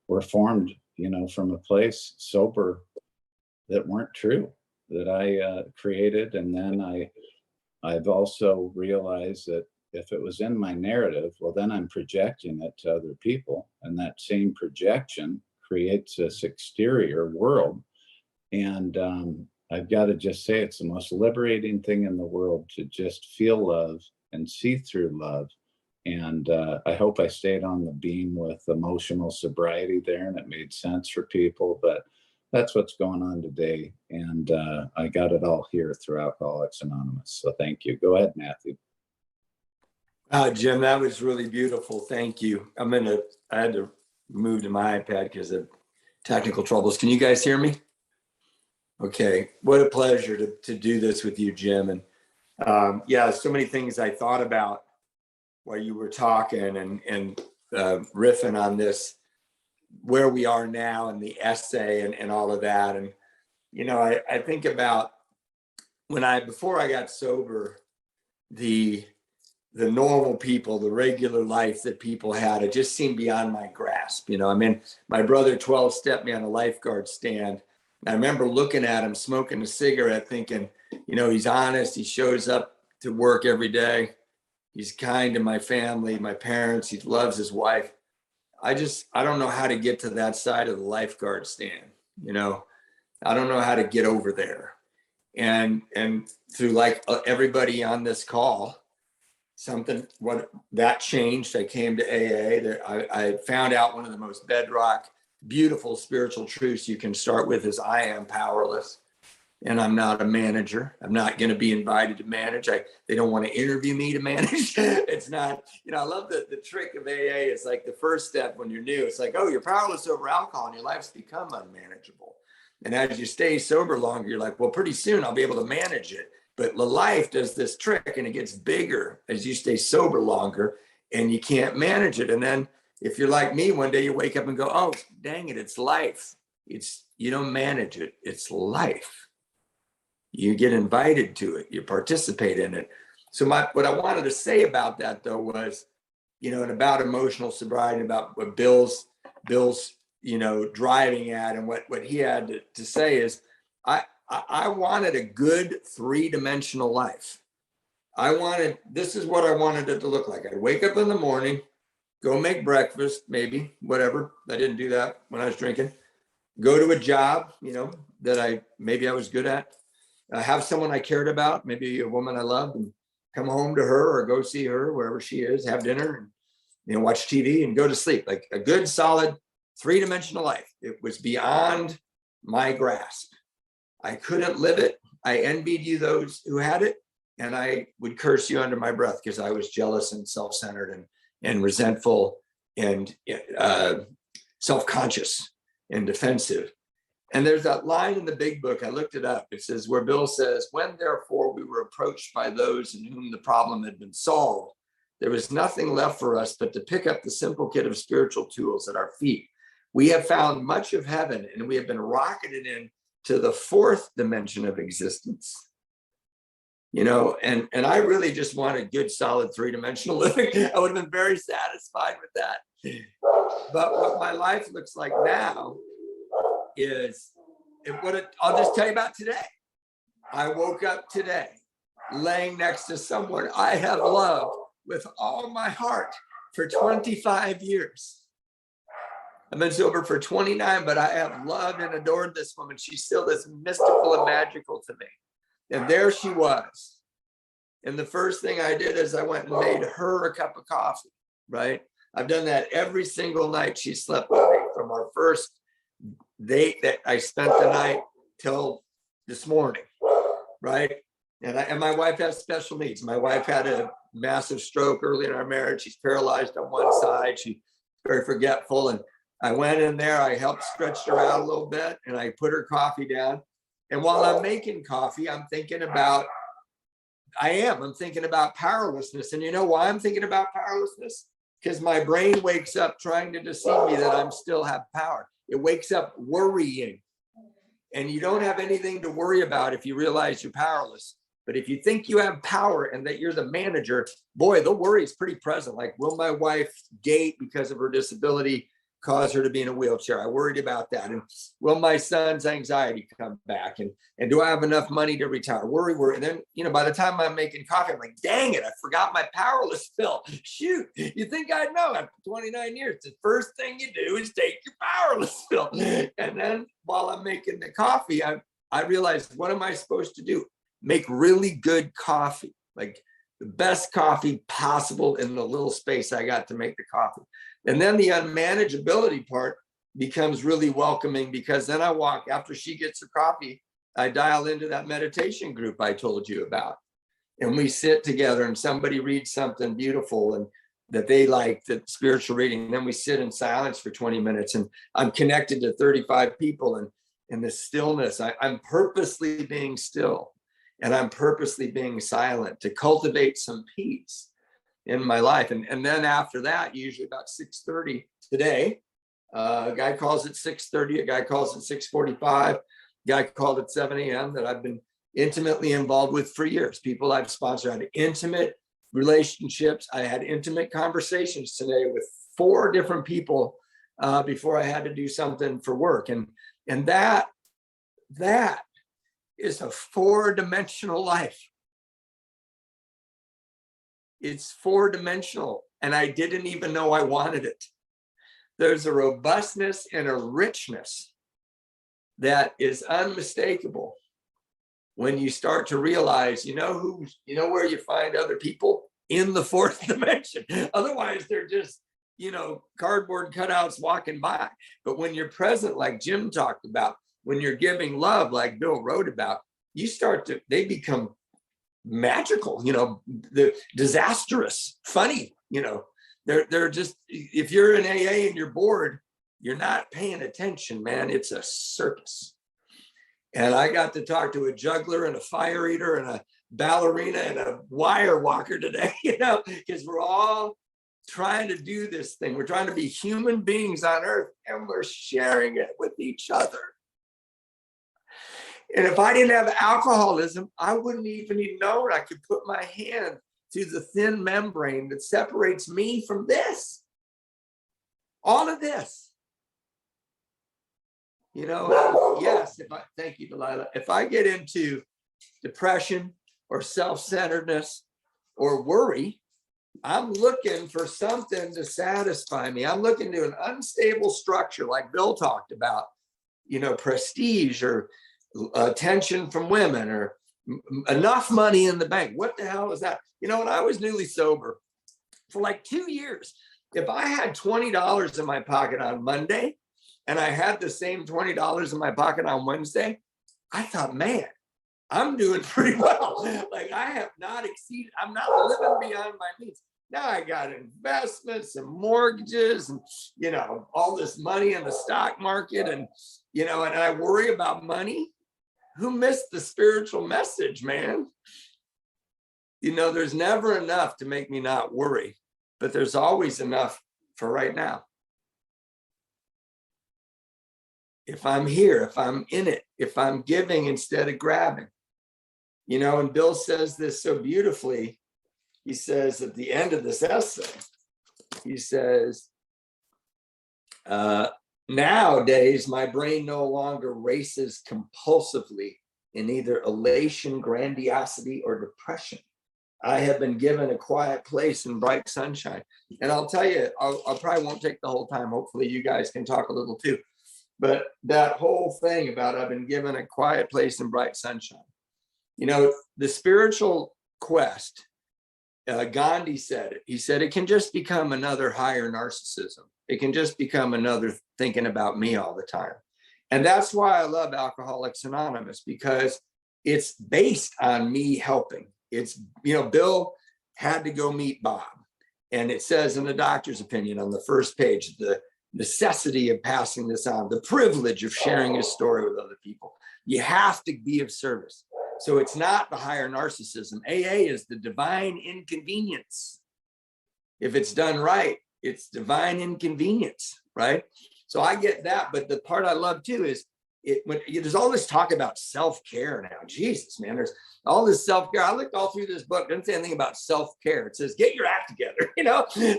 were formed, from a place sober, that weren't true, that I created. And then I've also realized that if it was in my narrative, well, then I'm projecting it to other people. And that same projection creates this exterior world. And I've got to just say, it's the most liberating thing in the world to just feel love and see through love. And I hope I stayed on the beam with emotional sobriety there, and it made sense for people. But that's what's going on today. And I got it all here through Alcoholics Anonymous. So thank you. Go ahead, Matthew. Jim, that was really beautiful. Thank you. I had to move to my iPad because of technical troubles. Can you guys hear me? Okay. What a pleasure to do this with you, Jim. And yeah, so many things I thought about while you were talking and riffing on this, where we are now and the essay and all of that. And, I think about before I got sober, the normal people, the regular life that people had, it just seemed beyond my grasp. My brother 12 stepped me on a lifeguard stand. And I remember looking at him smoking a cigarette thinking, he's honest. He shows up to work every day. He's kind to my family, my parents. He loves his wife. I don't know how to get to that side of the lifeguard stand. I don't know how to get over there. And through like everybody on this call, what that changed. I came to AA. I found out one of the most bedrock, beautiful spiritual truths you can start with is I am powerless. And I'm not a manager. I'm not going to be invited to manage. They don't want to interview me to manage. It's not, I love the trick of AA. It's like the first step when you're new. It's like, oh, you're powerless over alcohol and your life's become unmanageable. And as you stay sober longer, you're like, well, pretty soon I'll be able to manage it. But the life does this trick and it gets bigger as you stay sober longer and you can't manage it. And then if you're like me, one day you wake up and go, oh, dang it, it's life. You don't manage it. It's life. You get invited to it, you participate in it. So what I wanted to say about that though was, and about emotional sobriety, about what Bill's, driving at, and what he had to say is, I wanted a good 3-dimensional life. This is what I wanted it to look like. I'd wake up in the morning, go make breakfast, maybe, whatever. I didn't do that when I was drinking. Go to a job, that I was good at. Have someone I cared about, maybe a woman I loved, and come home to her or go see her wherever she is, have dinner, and watch TV and go to sleep. Like a good, solid 3-dimensional life. It was beyond my grasp. I couldn't live it. I envied you, those who had it, and I would curse you under my breath because I was jealous and self-centered and resentful and self-conscious and defensive. And there's that line in the big book, I looked it up. It says, where Bill says, when therefore we were approached by those in whom the problem had been solved, there was nothing left for us but to pick up the simple kit of spiritual tools at our feet. We have found much of heaven, and we have been rocketed into the fourth dimension of existence. You know, and I really just wanted good, solid three-dimensional living. I would have been very satisfied with that. But what my life looks like now is I'll just tell you about today. I woke up today laying next to someone I have loved with all my heart for 25 years. I've been sober for 29, but I have loved and adored this woman. She's still this mystical and magical to me. And there she was. And the first thing I did is I went and made her a cup of coffee, right? I've done that every single night she slept with me, from our first date that I spent the night till this morning, right? And my wife has special needs. My wife had a massive stroke early in our marriage. She's paralyzed on one side. She's very forgetful. And I went in there, I helped stretch her out a little bit, and I put her coffee down. And while I'm making coffee, I'm thinking about powerlessness. And you know why I'm thinking about powerlessness? Because my brain wakes up trying to deceive me that I'm still have power. It wakes up worrying. And you don't have anything to worry about if you realize you're powerless. But if you think you have power and that you're the manager, boy, the worry is pretty present. Like, will my wife's gait because of her disability cause her to be in a wheelchair? I worried about that. And will my son's anxiety come back? And do I have enough money to retire? Worry. And then, you know, by the time I'm making coffee, I'm like, dang it, I forgot my powerless pill. Shoot, you think I'd know after 29 years, the first thing you do is take your powerless pill. And then while I'm making the coffee, I realized, what am I supposed to do? Make really good coffee, like the best coffee possible in the little space I got to make the coffee. And then the unmanageability part becomes really welcoming, because then I walk, after she gets her coffee, I dial into that meditation group I told you about. And we sit together and somebody reads something beautiful and that they like, the spiritual reading. And then we sit in silence for 20 minutes and I'm connected to 35 people, and in the stillness, I'm purposely being still and I'm purposely being silent to cultivate some peace in my life. And then after that, usually about 6:30 today, a guy calls it 6:30, a guy calls it 6:45, a guy called at 7 a.m. that I've been intimately involved with for years. People I've sponsored. I had intimate relationships. I had intimate conversations today with 4 different people before I had to do something for work. And that is a 4-dimensional life. It's 4-dimensional, and I didn't even know I wanted it. There's a robustness and a richness that is unmistakable when you start to realize, you know where you find other people? In the 4th dimension. Otherwise, they're just, cardboard cutouts walking by. But when you're present, like Jim talked about, when you're giving love, like Bill wrote about, they become magical, the disastrous, funny, they're just, if you're in AA and you're bored, you're not paying attention, man. It's a circus. And I got to talk to a juggler and a fire eater and a ballerina and a wire walker today, because we're all trying to do this thing. We're trying to be human beings on earth, and we're sharing it with each other. And if I didn't have alcoholism, I wouldn't even known I could put my hand through the thin membrane that separates me from this. All of this. Yes, thank you, Delilah. If I get into depression or self-centeredness or worry, I'm looking for something to satisfy me. I'm looking to an unstable structure like Bill talked about, prestige or attention from women or enough money in the bank. What the hell is that? When I was newly sober for like 2 years, if I had $20 in my pocket on Monday and I had the same $20 in my pocket on Wednesday, I thought, man, I'm doing pretty well. Like, I have not exceeded, I'm not living beyond my means. Now I got investments and mortgages and, all this money in the stock market. And, and I worry about money. Who missed the spiritual message, man? There's never enough to make me not worry, but there's always enough for right now. If I'm here, if I'm in it, if I'm giving instead of grabbing, and Bill says this so beautifully. He says at the end of this essay, he says, nowadays, my brain no longer races compulsively in either elation, grandiosity, or depression. I have been given a quiet place in bright sunshine. And I'll tell you, I probably won't take the whole time. Hopefully you guys can talk a little too. But that whole thing about I've been given a quiet place in bright sunshine. The spiritual quest, Gandhi said it. He said, it can just become another higher narcissism. It can just become another thinking about me all the time. And that's why I love Alcoholics Anonymous, because it's based on me helping. It's, Bill had to go meet Bob. And it says in the doctor's opinion on the first page, the necessity of passing this on, the privilege of sharing his story with other people. You have to be of service. So it's not the higher narcissism. AA is the divine inconvenience. If it's done right, it's divine inconvenience, right? So I get that. But the part I love too is there's all this talk about self-care now. Jesus, man, there's all this self-care. I looked all through this book. It doesn't say anything about self-care. It says, get your act together,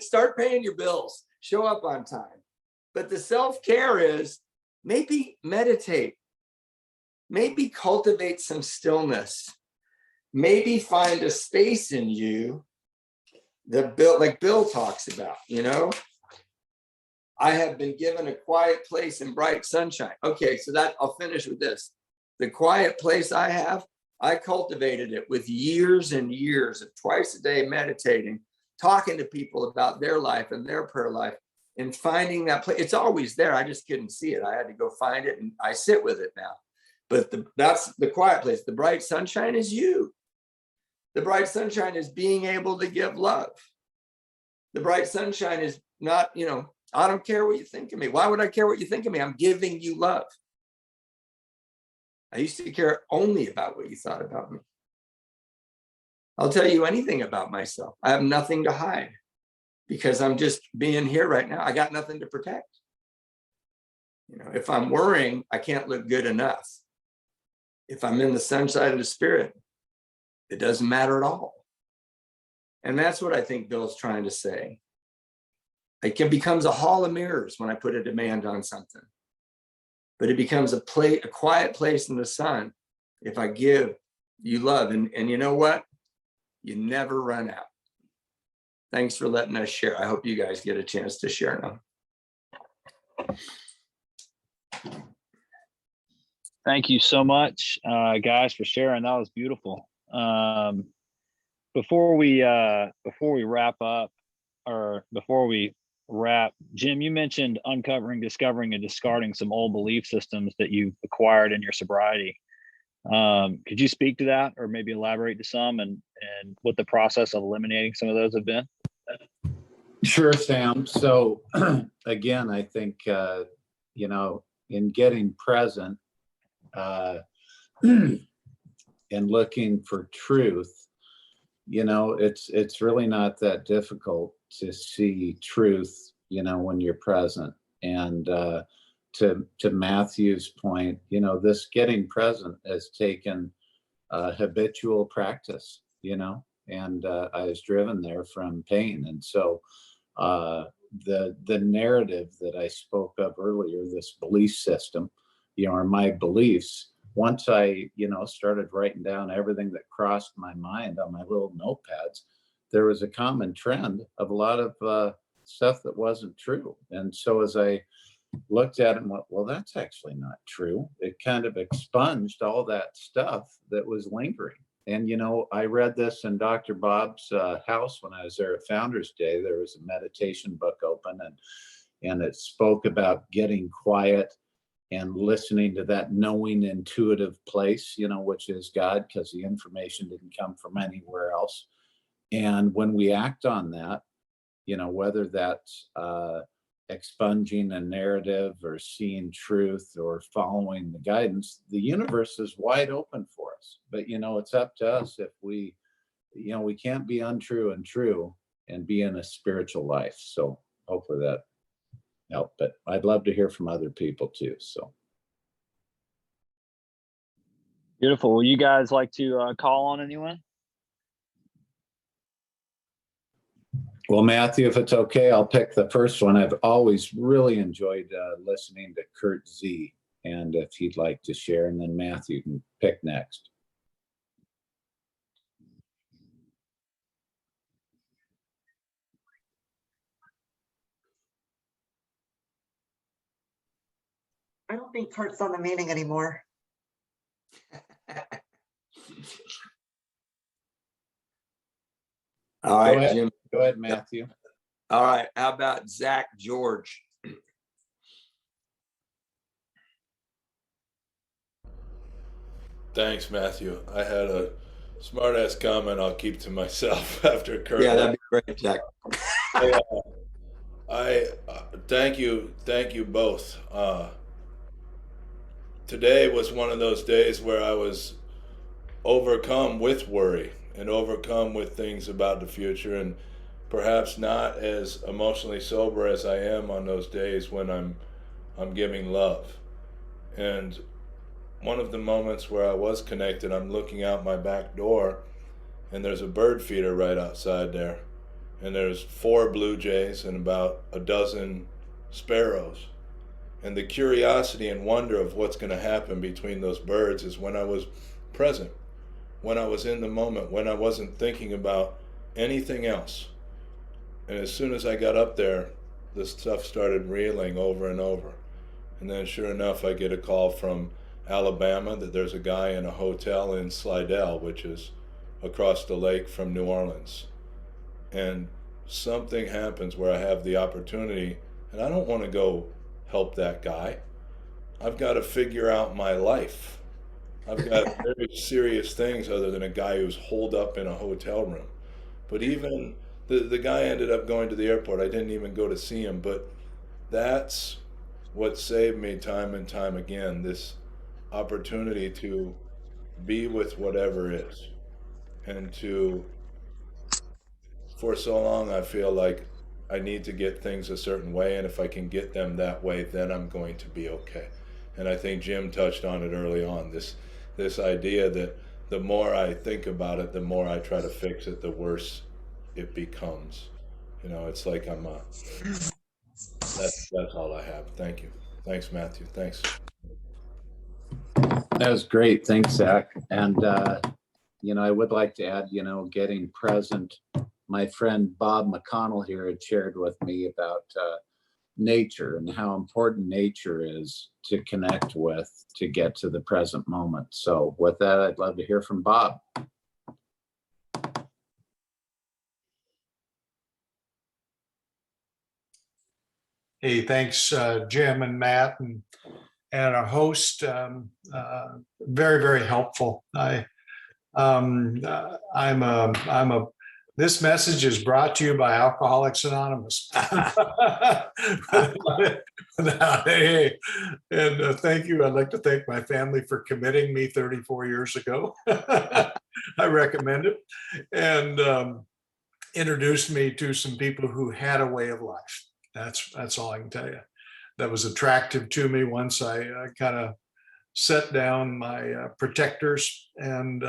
start paying your bills, show up on time. But the self-care is maybe meditate. Maybe cultivate some stillness. Maybe find a space in you that Bill talks about, I have been given a quiet place in bright sunshine. Okay, so I'll finish with this. The quiet place I cultivated it with years and years of twice a day meditating, talking to people about their life and their prayer life, and finding that place. It's always there. I just couldn't see it. I had to go find it, and I sit with it now. But that's the quiet place. The bright sunshine is you. The bright sunshine is being able to give love. The bright sunshine is not, I don't care what you think of me. Why would I care what you think of me? I'm giving you love. I used to care only about what you thought about me. I'll tell you anything about myself. I have nothing to hide because I'm just being here right now. I got nothing to protect. If I'm worrying, I can't look good enough. If I'm in the sunshine of the spirit, it doesn't matter at all. And that's what I think Bill's trying to say. It becomes a hall of mirrors when I put a demand on something. But it becomes a quiet place in the sun if I give you love. And you know what? You never run out. Thanks for letting us share. I hope you guys get a chance to share now. Thank you so much, guys, for sharing. That was beautiful. Before we wrap up, Jim, you mentioned uncovering, discovering, and discarding some old belief systems that you've acquired in your sobriety. Could you speak to that, or maybe elaborate to some, and what the process of eliminating some of those have been? Sure, Sam. So again, I think in getting present and looking for truth, it's really not that difficult to see truth, when you're present. And to Matthew's point, this getting present has taken habitual practice, and I was driven there from pain. And so the narrative that I spoke of earlier, this belief system, or my beliefs, once I, started writing down everything that crossed my mind on my little notepads, there was a common trend of a lot of stuff that wasn't true. And so as I looked at it and went, well, that's actually not true, it kind of expunged all that stuff that was lingering. And, I read this in Dr. Bob's house when I was there at Founders Day. There was a meditation book open, and it spoke about getting quiet and listening to that knowing, intuitive place, which is God, because the information didn't come from anywhere else. And when we act on that, whether that's expunging a narrative or seeing truth or following the guidance, the universe is wide open for us. But, it's up to us if we can't be untrue and true and be in a spiritual life. So hopefully that helped. But I'd love to hear from other people too. So. Beautiful. Will you guys like to call on anyone? Well, Matthew, if it's okay, I'll pick the first one. I've always really enjoyed listening to Kurt Z. And if he'd like to share, and then Matthew can pick next. I don't think Kurt's on the meeting anymore. All right, Jim. Go ahead, Matthew. All right. How about Zach George? Thanks, Matthew. I had a smart ass comment I'll keep to myself after Kurt. Yeah, that'd be great, Zach. I thank you both. Today was one of those days where I was overcome with worry and overcome with things about the future, and perhaps not as emotionally sober as I am on those days when I'm giving love. And one of the moments where I was connected, I'm looking out my back door and there's a bird feeder right outside there. And there's 4 blue jays and about a dozen sparrows. And the curiosity and wonder of what's going to happen between those birds is when I was present, when I was in the moment, when I wasn't thinking about anything else. And as soon as I got up there, this stuff started reeling over and over. And then sure enough, I get a call from Alabama that there's a guy in a hotel in Slidell, which is across the lake from New Orleans. And something happens where I have the opportunity, and I don't want to go help that guy. I've got to figure out my life. I've got very serious things other than a guy who's holed up in a hotel room. But even the guy ended up going to the airport. I didn't even go to see him, but that's what saved me time and time again, this opportunity to be with whatever is. And for so long I feel like I need to get things a certain way, and if I can get them that way, then I'm going to be okay. And I think Jim touched on it early on, this idea that the more I think about it, the more I try to fix it, the worse it becomes. It's like that's all I have. Thank you. Thanks, Matthew. Thanks. That was great. Thanks, Zach. And, I would like to add, getting present. My friend Bob McConnell here had shared with me about nature and how important nature is to connect with, to get to the present moment. So with that, I'd love to hear from Bob. Hey, thanks, Jim and Matt and our host. Very, very helpful. This message is brought to you by Alcoholics Anonymous. Hey, and thank you. I'd like to thank my family for committing me 34 years ago. I recommend it, and introduced me to some people who had a way of life. That's all I can tell you. That was attractive to me once I kind of set down my protectors. And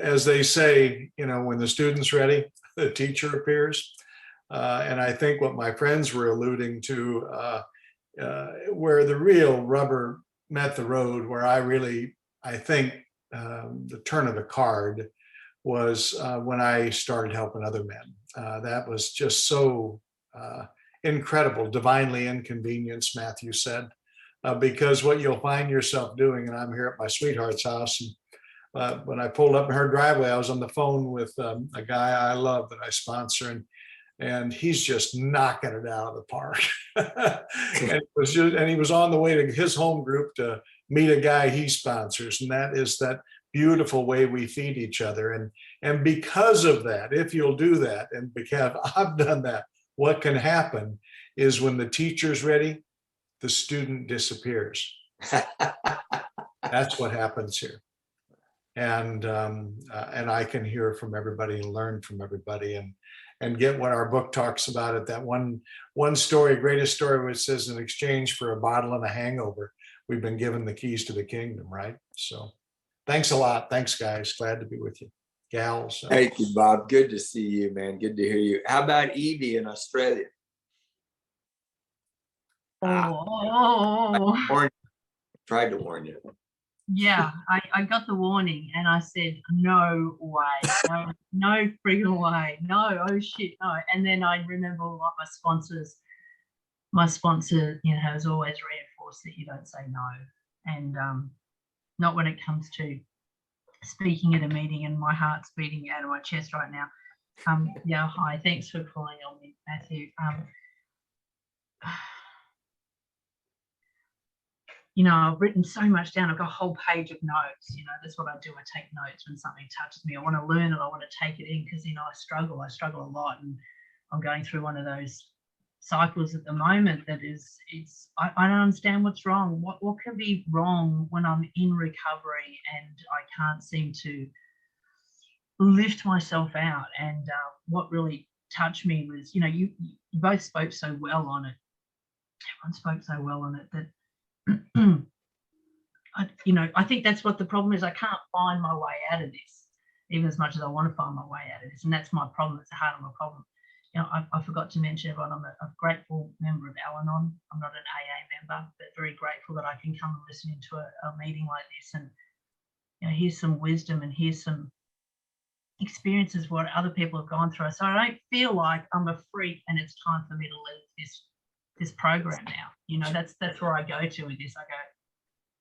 as they say, when the student's ready, the teacher appears. And I think what my friends were alluding to, where the real rubber met the road, where I think the turn of the card was when I started helping other men. That was just so incredible, divinely inconvenienced, Matthew said, because what you'll find yourself doing, and I'm here at my sweetheart's house, and when I pulled up in her driveway, I was on the phone with a guy I love that I sponsor, and he's just knocking it out of the park. and he was on the way to his home group to meet a guy he sponsors, and that is that beautiful way we feed each other. And because of that, if you'll do that, and because I've done that, what can happen is when the teacher's ready, the student disappears. That's what happens here. And I can hear from everybody and learn from everybody and get what our book talks about it. That one story, greatest story, which says in exchange for a bottle and a hangover, we've been given the keys to the kingdom, right? So thanks a lot. Thanks, guys. Glad to be with you. Gals. Thank you, Bob. Good to see you, man. Good to hear you. How about Evie in Australia? Oh, Tried to warn you. yeah, I got the warning and I said, no way, no freaking way, no, oh shit, no. And then I remember what my sponsor, has always reinforced that you don't say no. And not when it comes to speaking at a meeting, and my heart's beating out of my chest right now. Yeah, hi, thanks for calling on me, Matthew. I've written so much down. I've got a whole page of notes. That's what I do. I take notes when something touches me. I want to learn it. I want to take it in because, I struggle a lot. And I'm going through one of those cycles at the moment that I don't understand what's wrong. What can be wrong when I'm in recovery and I can't seem to lift myself out? And what really touched me was, you both spoke so well on it. Everyone spoke so well on it that, I think that's what the problem is. I can't find my way out of this, even as much as I want to find my way out of this. And that's my problem. It's the heart of my problem. I forgot to mention, everyone, I'm a grateful member of Al-Anon. I'm not an AA member, but very grateful that I can come and listen into a meeting like this and, here's some wisdom and here's some experiences what other people have gone through. So I don't feel like I'm a freak and it's time for me to leave this program now. That's where I go to with this. I go,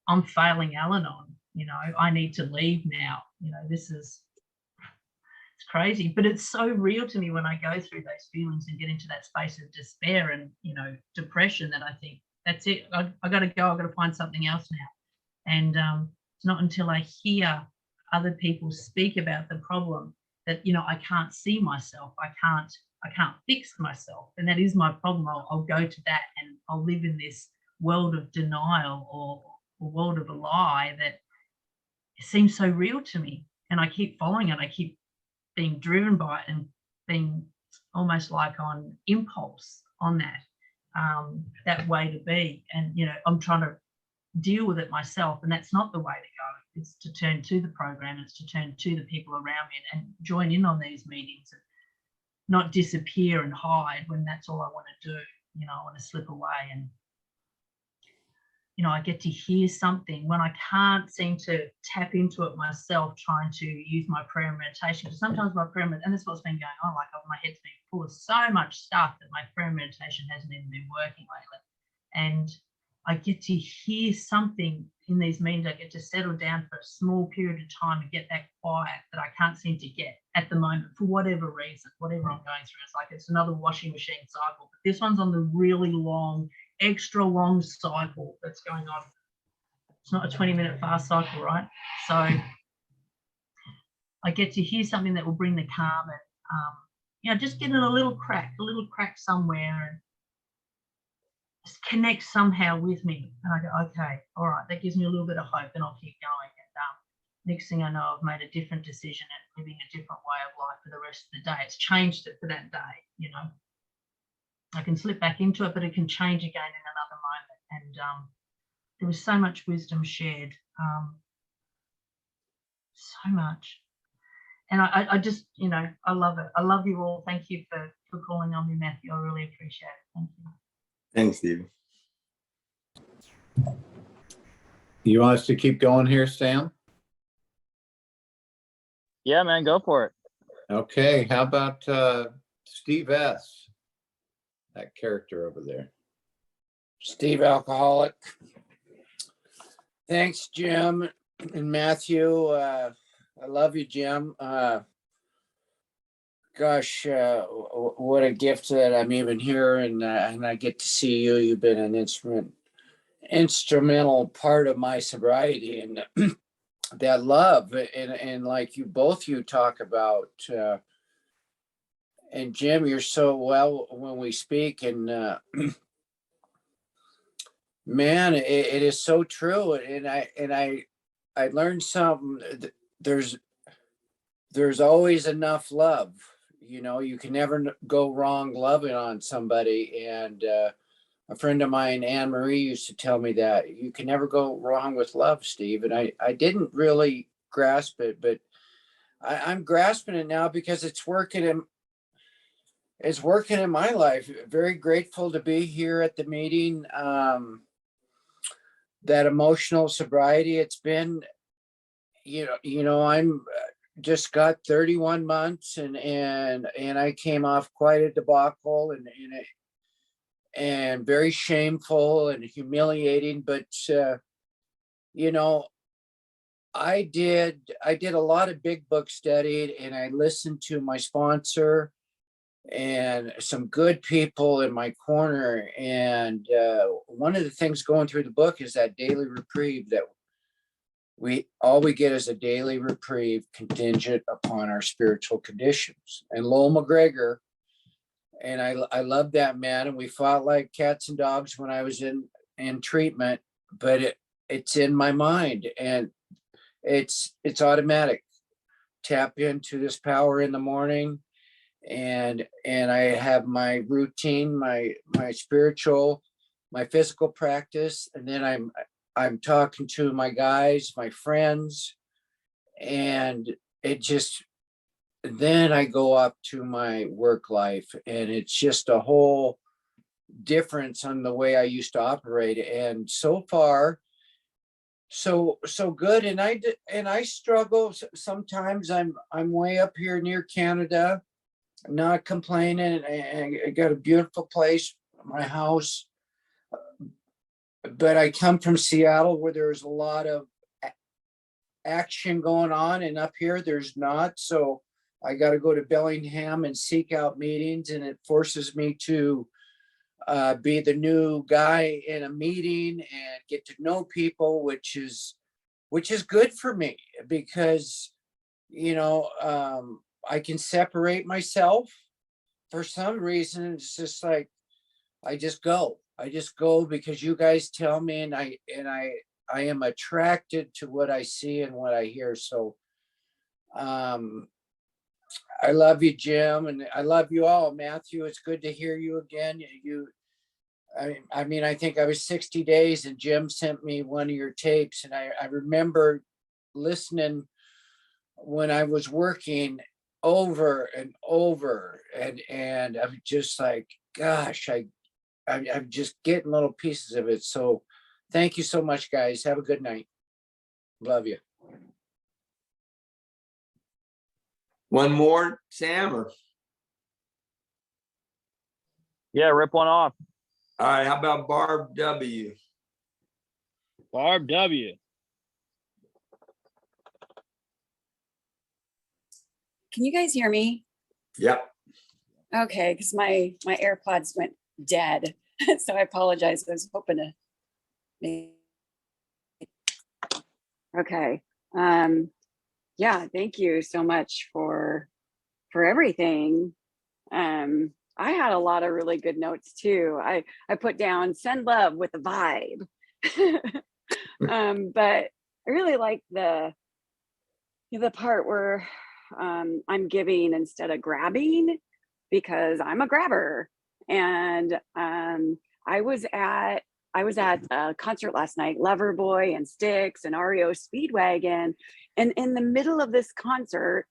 I'm failing Al-Anon, I need to leave now. It's crazy, but it's so real to me when I go through those feelings and get into that space of despair and, depression, that I think that's it. I got to go. I've got to find something else now. And it's not until I hear other people speak about the problem that, I can't see myself. I can't fix myself. And that is my problem. I'll go to that and I'll live in this world of denial or a world of a lie that seems so real to me. And I keep following it. I keep being driven by it and being almost like on impulse on that way to be. And, I'm trying to deal with it myself. And that's not the way to go. It's to turn to the program. It's to turn to the people around me and join in on these meetings and not disappear and hide when that's all I want to do. I want to slip away and, I get to hear something when I can't seem to tap into it myself, trying to use my prayer and meditation. Because sometimes my prayer, and that's what's been going on, like my head's been full of so much stuff that my prayer and meditation hasn't even been working lately. And I get to hear something in these meetings. I get to settle down for a small period of time and get that quiet that I can't seem to get at the moment for whatever reason, whatever I'm going through. It's like it's another washing machine cycle. But this one's on the really long, extra long cycle that's going on. It's not a 20-minute fast cycle, right? So I get to hear something that will bring the calm and, just get in a little crack somewhere and just connect somehow with me. And I go, okay, all right, that gives me a little bit of hope and I'll keep going. And next thing I know, I've made a different decision and living a different way of life for the rest of the day. It's changed it for that day, I can slip back into it, but it can change again in another moment. And there was so much wisdom shared, so much. And I just, I love it. I love you all. Thank you for calling on me, Matthew. I really appreciate it. Thank you. Thanks, Steve. You want us to keep going here, Sam? Yeah, man, go for it. Okay, how about Steve S., that character over there? Steve Alcoholic. Thanks, Jim and Matthew. I love you, Jim. Gosh, what a gift that I'm even here and I get to see you. You've been an instrumental part of my sobriety. And that love, and like you talk about, and Jim, you're so well when we speak, and man, it is so true. And I learned something. There's always enough love. You know, you can never go wrong loving on somebody. And a friend of mine, Anne Marie, used to tell me that you can never go wrong with love, Steve. And I didn't really grasp it, but I'm grasping it now because it's working in my life. Very grateful to be here at the meeting. That emotional sobriety, it's been, I'm just got 31 months, and I came off quite a debacle, and very shameful and humiliating. But I did a lot of big book study, and I listened to my sponsor and some good people in my corner. And one of the things going through the book is that daily reprieve, that all we get is a daily reprieve contingent upon our spiritual conditions. And Lowell McGregor, and I love that man, and we fought like cats and dogs when I was in treatment, but it's in my mind, and it's automatic. Tap into this power in the morning, and I have my routine, my spiritual, my physical practice, and then I'm talking to my guys, my friends, and then I go up to my work life, and it's just a whole difference on the way I used to operate. And so far, so good. And I struggle sometimes. I'm way up here near Canada, not complaining. I got a beautiful place, my house, but I come from Seattle, where there's a lot of action going on, and up here there's not. So I got to go to Bellingham and seek out meetings, and it forces me to be the new guy in a meeting and get to know people, which is good for me, because I can separate myself. For some reason, it's just like I just go because you guys tell me, and I am attracted to what I see and what I hear. So I love you, Jim, and I love you all. Matthew, it's good to hear you again. I think I was 60 days, and Jim sent me one of your tapes, and I remember listening when I was working over and over, and I'm just like, gosh, I'm just getting little pieces of it. So thank you so much, guys. Have a good night. Love you. One more, Sam, or? Yeah, rip one off. All right, how about Barb W? Barb W. Can you guys hear me? Yep. Okay, because my AirPods went dead. So I apologize. I was hoping to. Okay. Yeah, thank you so much for everything. I had a lot of really good notes too. I put down send love with a vibe. But I really like the part where I'm giving instead of grabbing, because I'm a grabber. And I was at a concert last night, Loverboy and Styx and REO Speedwagon. And in the middle of this concert,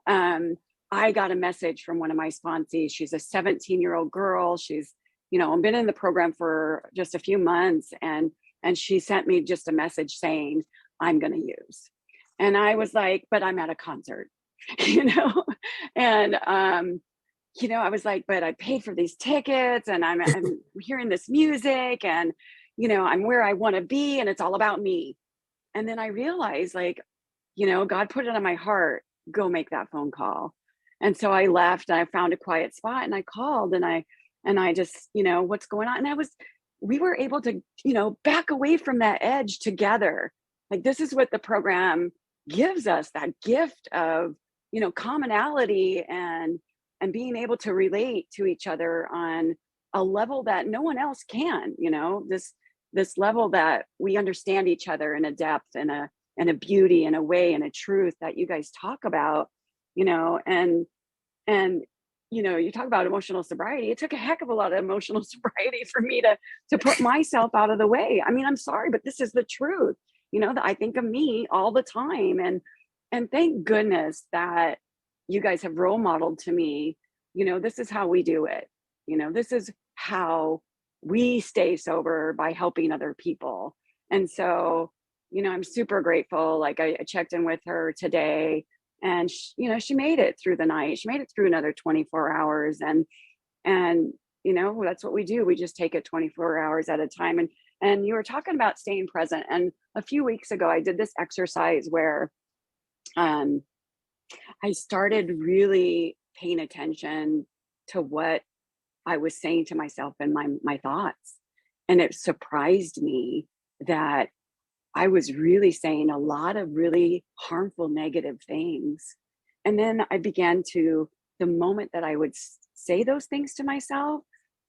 I got a message from one of my sponsees. She's a 17-year-old girl. She's, been in the program for just a few months. And she sent me just a message saying, I'm going to use. And I was like, but I'm at a concert, and, I was like, but I paid for these tickets, and I'm hearing this music, and, I'm where I want to be, and it's all about me. And then I realized, God put it on my heart, go make that phone call. And so I left, and I found a quiet spot, and I called, and I just, what's going on? And we were able to, back away from that edge together. Like, this is what the program gives us that gift of, commonality and being able to relate to each other on a level that no one else can, this level that we understand each other in a depth and a beauty and a way and a truth that you guys talk about, and you talk about emotional sobriety. It took a heck of a lot of emotional sobriety for me to put myself out of the way. I mean, I'm sorry, but this is the truth. That I think of me all the time, and thank goodness that you guys have role modeled to me. This is how we do it. This is how we stay sober, by helping other people. And so, I'm super grateful. Like I checked in with her today, and she made it through the night. She made it through another 24 hours, and that's what we do. We just take it 24 hours at a time. And you were talking about staying present, and a few weeks ago I did this exercise where I started really paying attention to what I was saying to myself and my thoughts. And it surprised me that I was really saying a lot of really harmful, negative things. And then I began to, the moment that I would say those things to myself,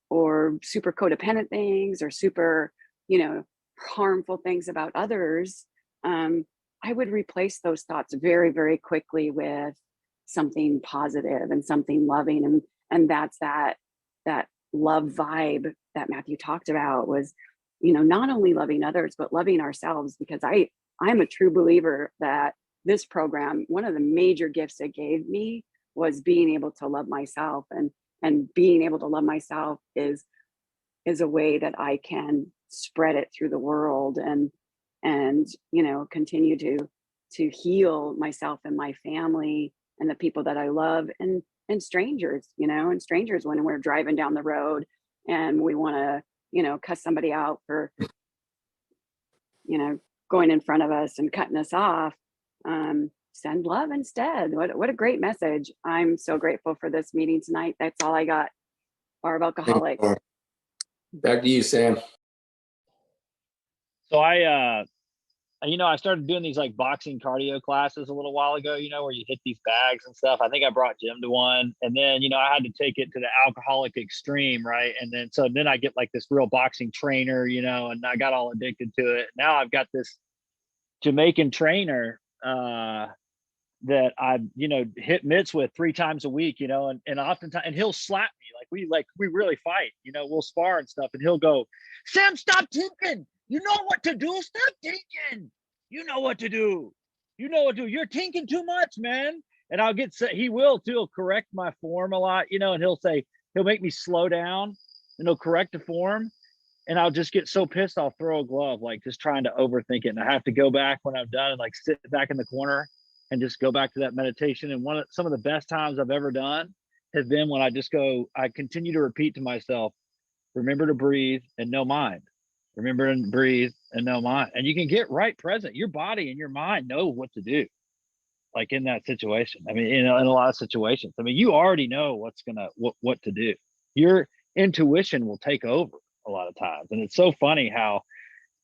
or super codependent things, or super, harmful things about others, I would replace those thoughts very, very quickly with something positive and something loving. And that's that love vibe that Matthew talked about, was not only loving others but loving ourselves, because I'm a true believer that this program, one of the major gifts it gave me was being able to love myself, and being able to love myself is a way that I can spread it through the world, and continue to heal myself and my family and the people that I love, and strangers, and strangers when we're driving down the road and we want to, cuss somebody out for, going in front of us and cutting us off. Send love instead. What a great message. I'm so grateful for this meeting tonight. That's all I got. Bar of Alcoholics. Back to you, Sam. So I started doing these like boxing cardio classes a little while ago, where you hit these bags and stuff. I think I brought Jim to one, and then, I had to take it to the alcoholic extreme. Right. And then I get like this real boxing trainer, and I got all addicted to it. Now I've got this Jamaican trainer, that I, hit mitts with 3 times a week, and oftentimes, and he'll slap me like we really fight, we'll spar and stuff, and he'll go, "Sam, stop thinking. You know what to do. Stop thinking. You know what to do. You know what to do. You're thinking too much, man." And he will too. He'll correct my form a lot, and he'll make me slow down, and he'll correct the form. And I'll just get so pissed, I'll throw a glove, like just trying to overthink it. And I have to go back when I'm done and like sit back in the corner and just go back to that meditation. And some of the best times I've ever done has been when I continue to repeat to myself, remember to breathe and no mind. Remember to breathe and no mind. And you can get right present. Your body and your mind know what to do. Like in that situation. I mean, in a lot of situations, I mean, you already know what to do. Your intuition will take over a lot of times. And it's so funny how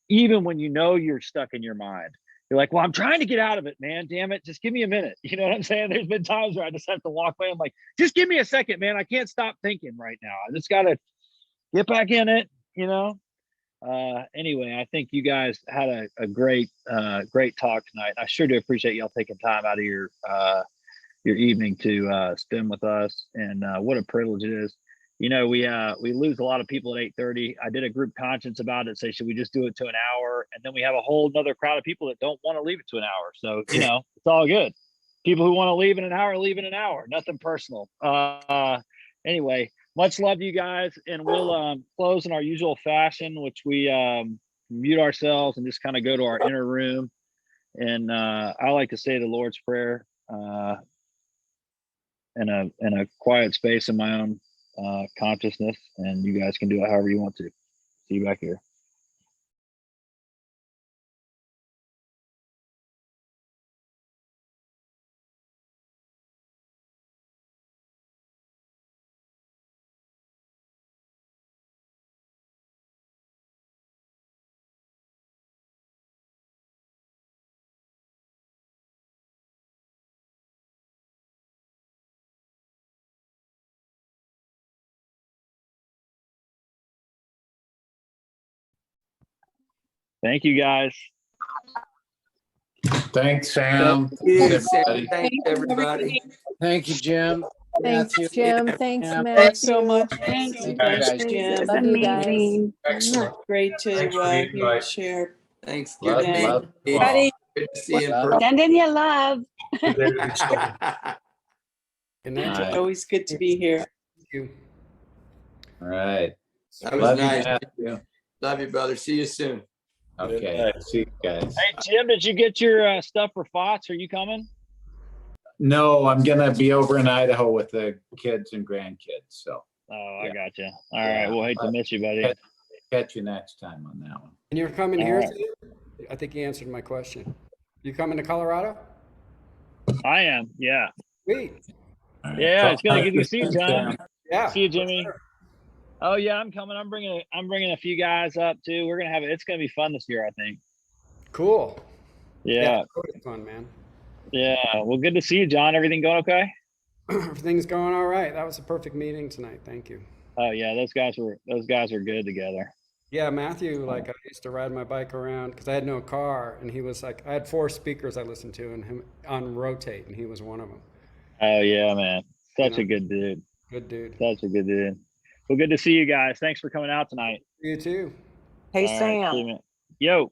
even when you're stuck in your mind, you're like, well, I'm trying to get out of it, man. Damn it. Just give me a minute. You know what I'm saying? There's been times where I just have to walk away. I'm like, just give me a second, man. I can't stop thinking right now. I just got to get back in it, Anyway, I think you guys had a great talk tonight. I sure do appreciate y'all taking time out of your evening to spend with us. And what a privilege it is. We lose a lot of people at 8:30. I did a group conscience about it. Say, should we just do it to an hour? And then we have a whole other crowd of people that don't want to leave it to an hour. So, it's all good. People who want to leave in an hour, leave in an hour. Nothing personal. Anyway, much love to you guys. And we'll close in our usual fashion, which we mute ourselves and just kind of go to our inner room. And I like to say the Lord's Prayer in a quiet space in my own consciousness, and you guys can do it however you want to. See you back here. Thank you guys. Thanks, Sam. Yes, Sam. Everybody. Thanks, everybody. Thank you, Jim. Thanks, Matthew. Jim. Thanks, Yeah. Thanks so Matthew. much. Thanks, Thank you, Thanks, guys. Jim. Love you guys. amazing. Excellent. Great to Thanks for the hear you invite. share. Thanks. Love, Good to love. see you. Buddy. Good to see you in Love. person. Sending you love. Good day to be sober. And that's All right. always good to be here. All right. That was Love you, nice. Matthew. Love you, brother. See you soon. Okay. See you guys. Hey, Jim, did you get your stuff for FOTS? Are you coming? No, I'm gonna be over in Idaho with the kids and grandkids. So Oh, Yeah. I got you. All right. We'll hate to miss you, buddy. catch you next time on that one. And you're coming All here? right. I think you answered my question. You coming to Colorado? I am. Yeah. Sweet. Yeah. It's good to see you, John. Yeah. See you, Jimmy. Oh yeah, I'm coming. I'm bringing a few guys up too. We're gonna have it. It's gonna be fun this year, I think. Cool. Yeah. Always fun, man. Yeah. Well, good to see you, John. Everything going okay? Everything's going all right. That was a perfect meeting tonight. Thank you. Oh yeah, those guys were good together. Yeah, Matthew, like I used to ride my bike around because I had no car, and he was like, I had 4 speakers I listened to, and him on rotate, and he was one of them. Oh yeah, man. Such a good dude. Good dude. Such a good dude. Well, good to see you guys. Thanks for coming out tonight. You too. Hey, All right, see you, Sam, man. Yo.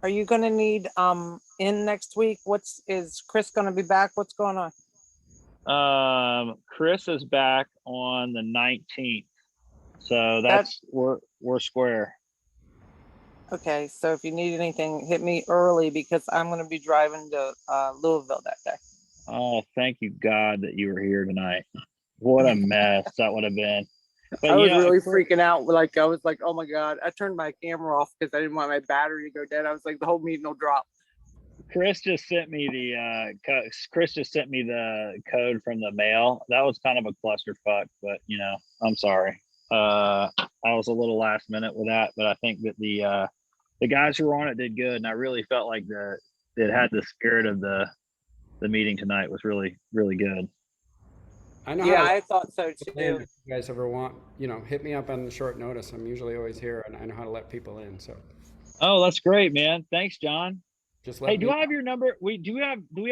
are you gonna need in next week? Is Chris gonna be back? What's going on? Chris is back on the 19th. So that's we're square. Okay, so if you need anything, hit me early because I'm gonna be driving to Louisville that day. Oh, thank you God that you were here tonight. What a mess that would have been. But I was you know, really freaking out. Like I was like, oh my God. I turned my camera off because I didn't want my battery to go dead. I was like, the whole meeting will drop. Chris just sent me the code from the mail. That was kind of a clusterfuck, but you know, I'm sorry. I was a little last minute with that, but I think that the guys who were on it did good, and I really felt like it had the spirit of the meeting tonight was really, really good. I know. Yeah, how I thought so too. If you guys ever want, hit me up on the short notice. I'm usually always here, and I know how to let people in. So. Oh, that's great, man. Thanks, John. Just hey, do I have your number? Do we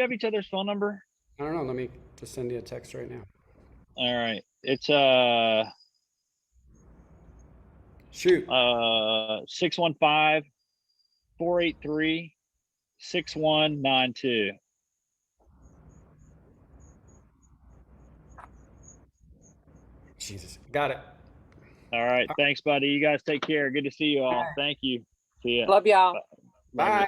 have each other's phone number? I don't know. Let me just send you a text right now. All right. It's shoot. 615-483-6192. Jesus. Got it. All right. Thanks, buddy. You guys take care. Good to see you all. Thank you. See ya. Love y'all. Bye.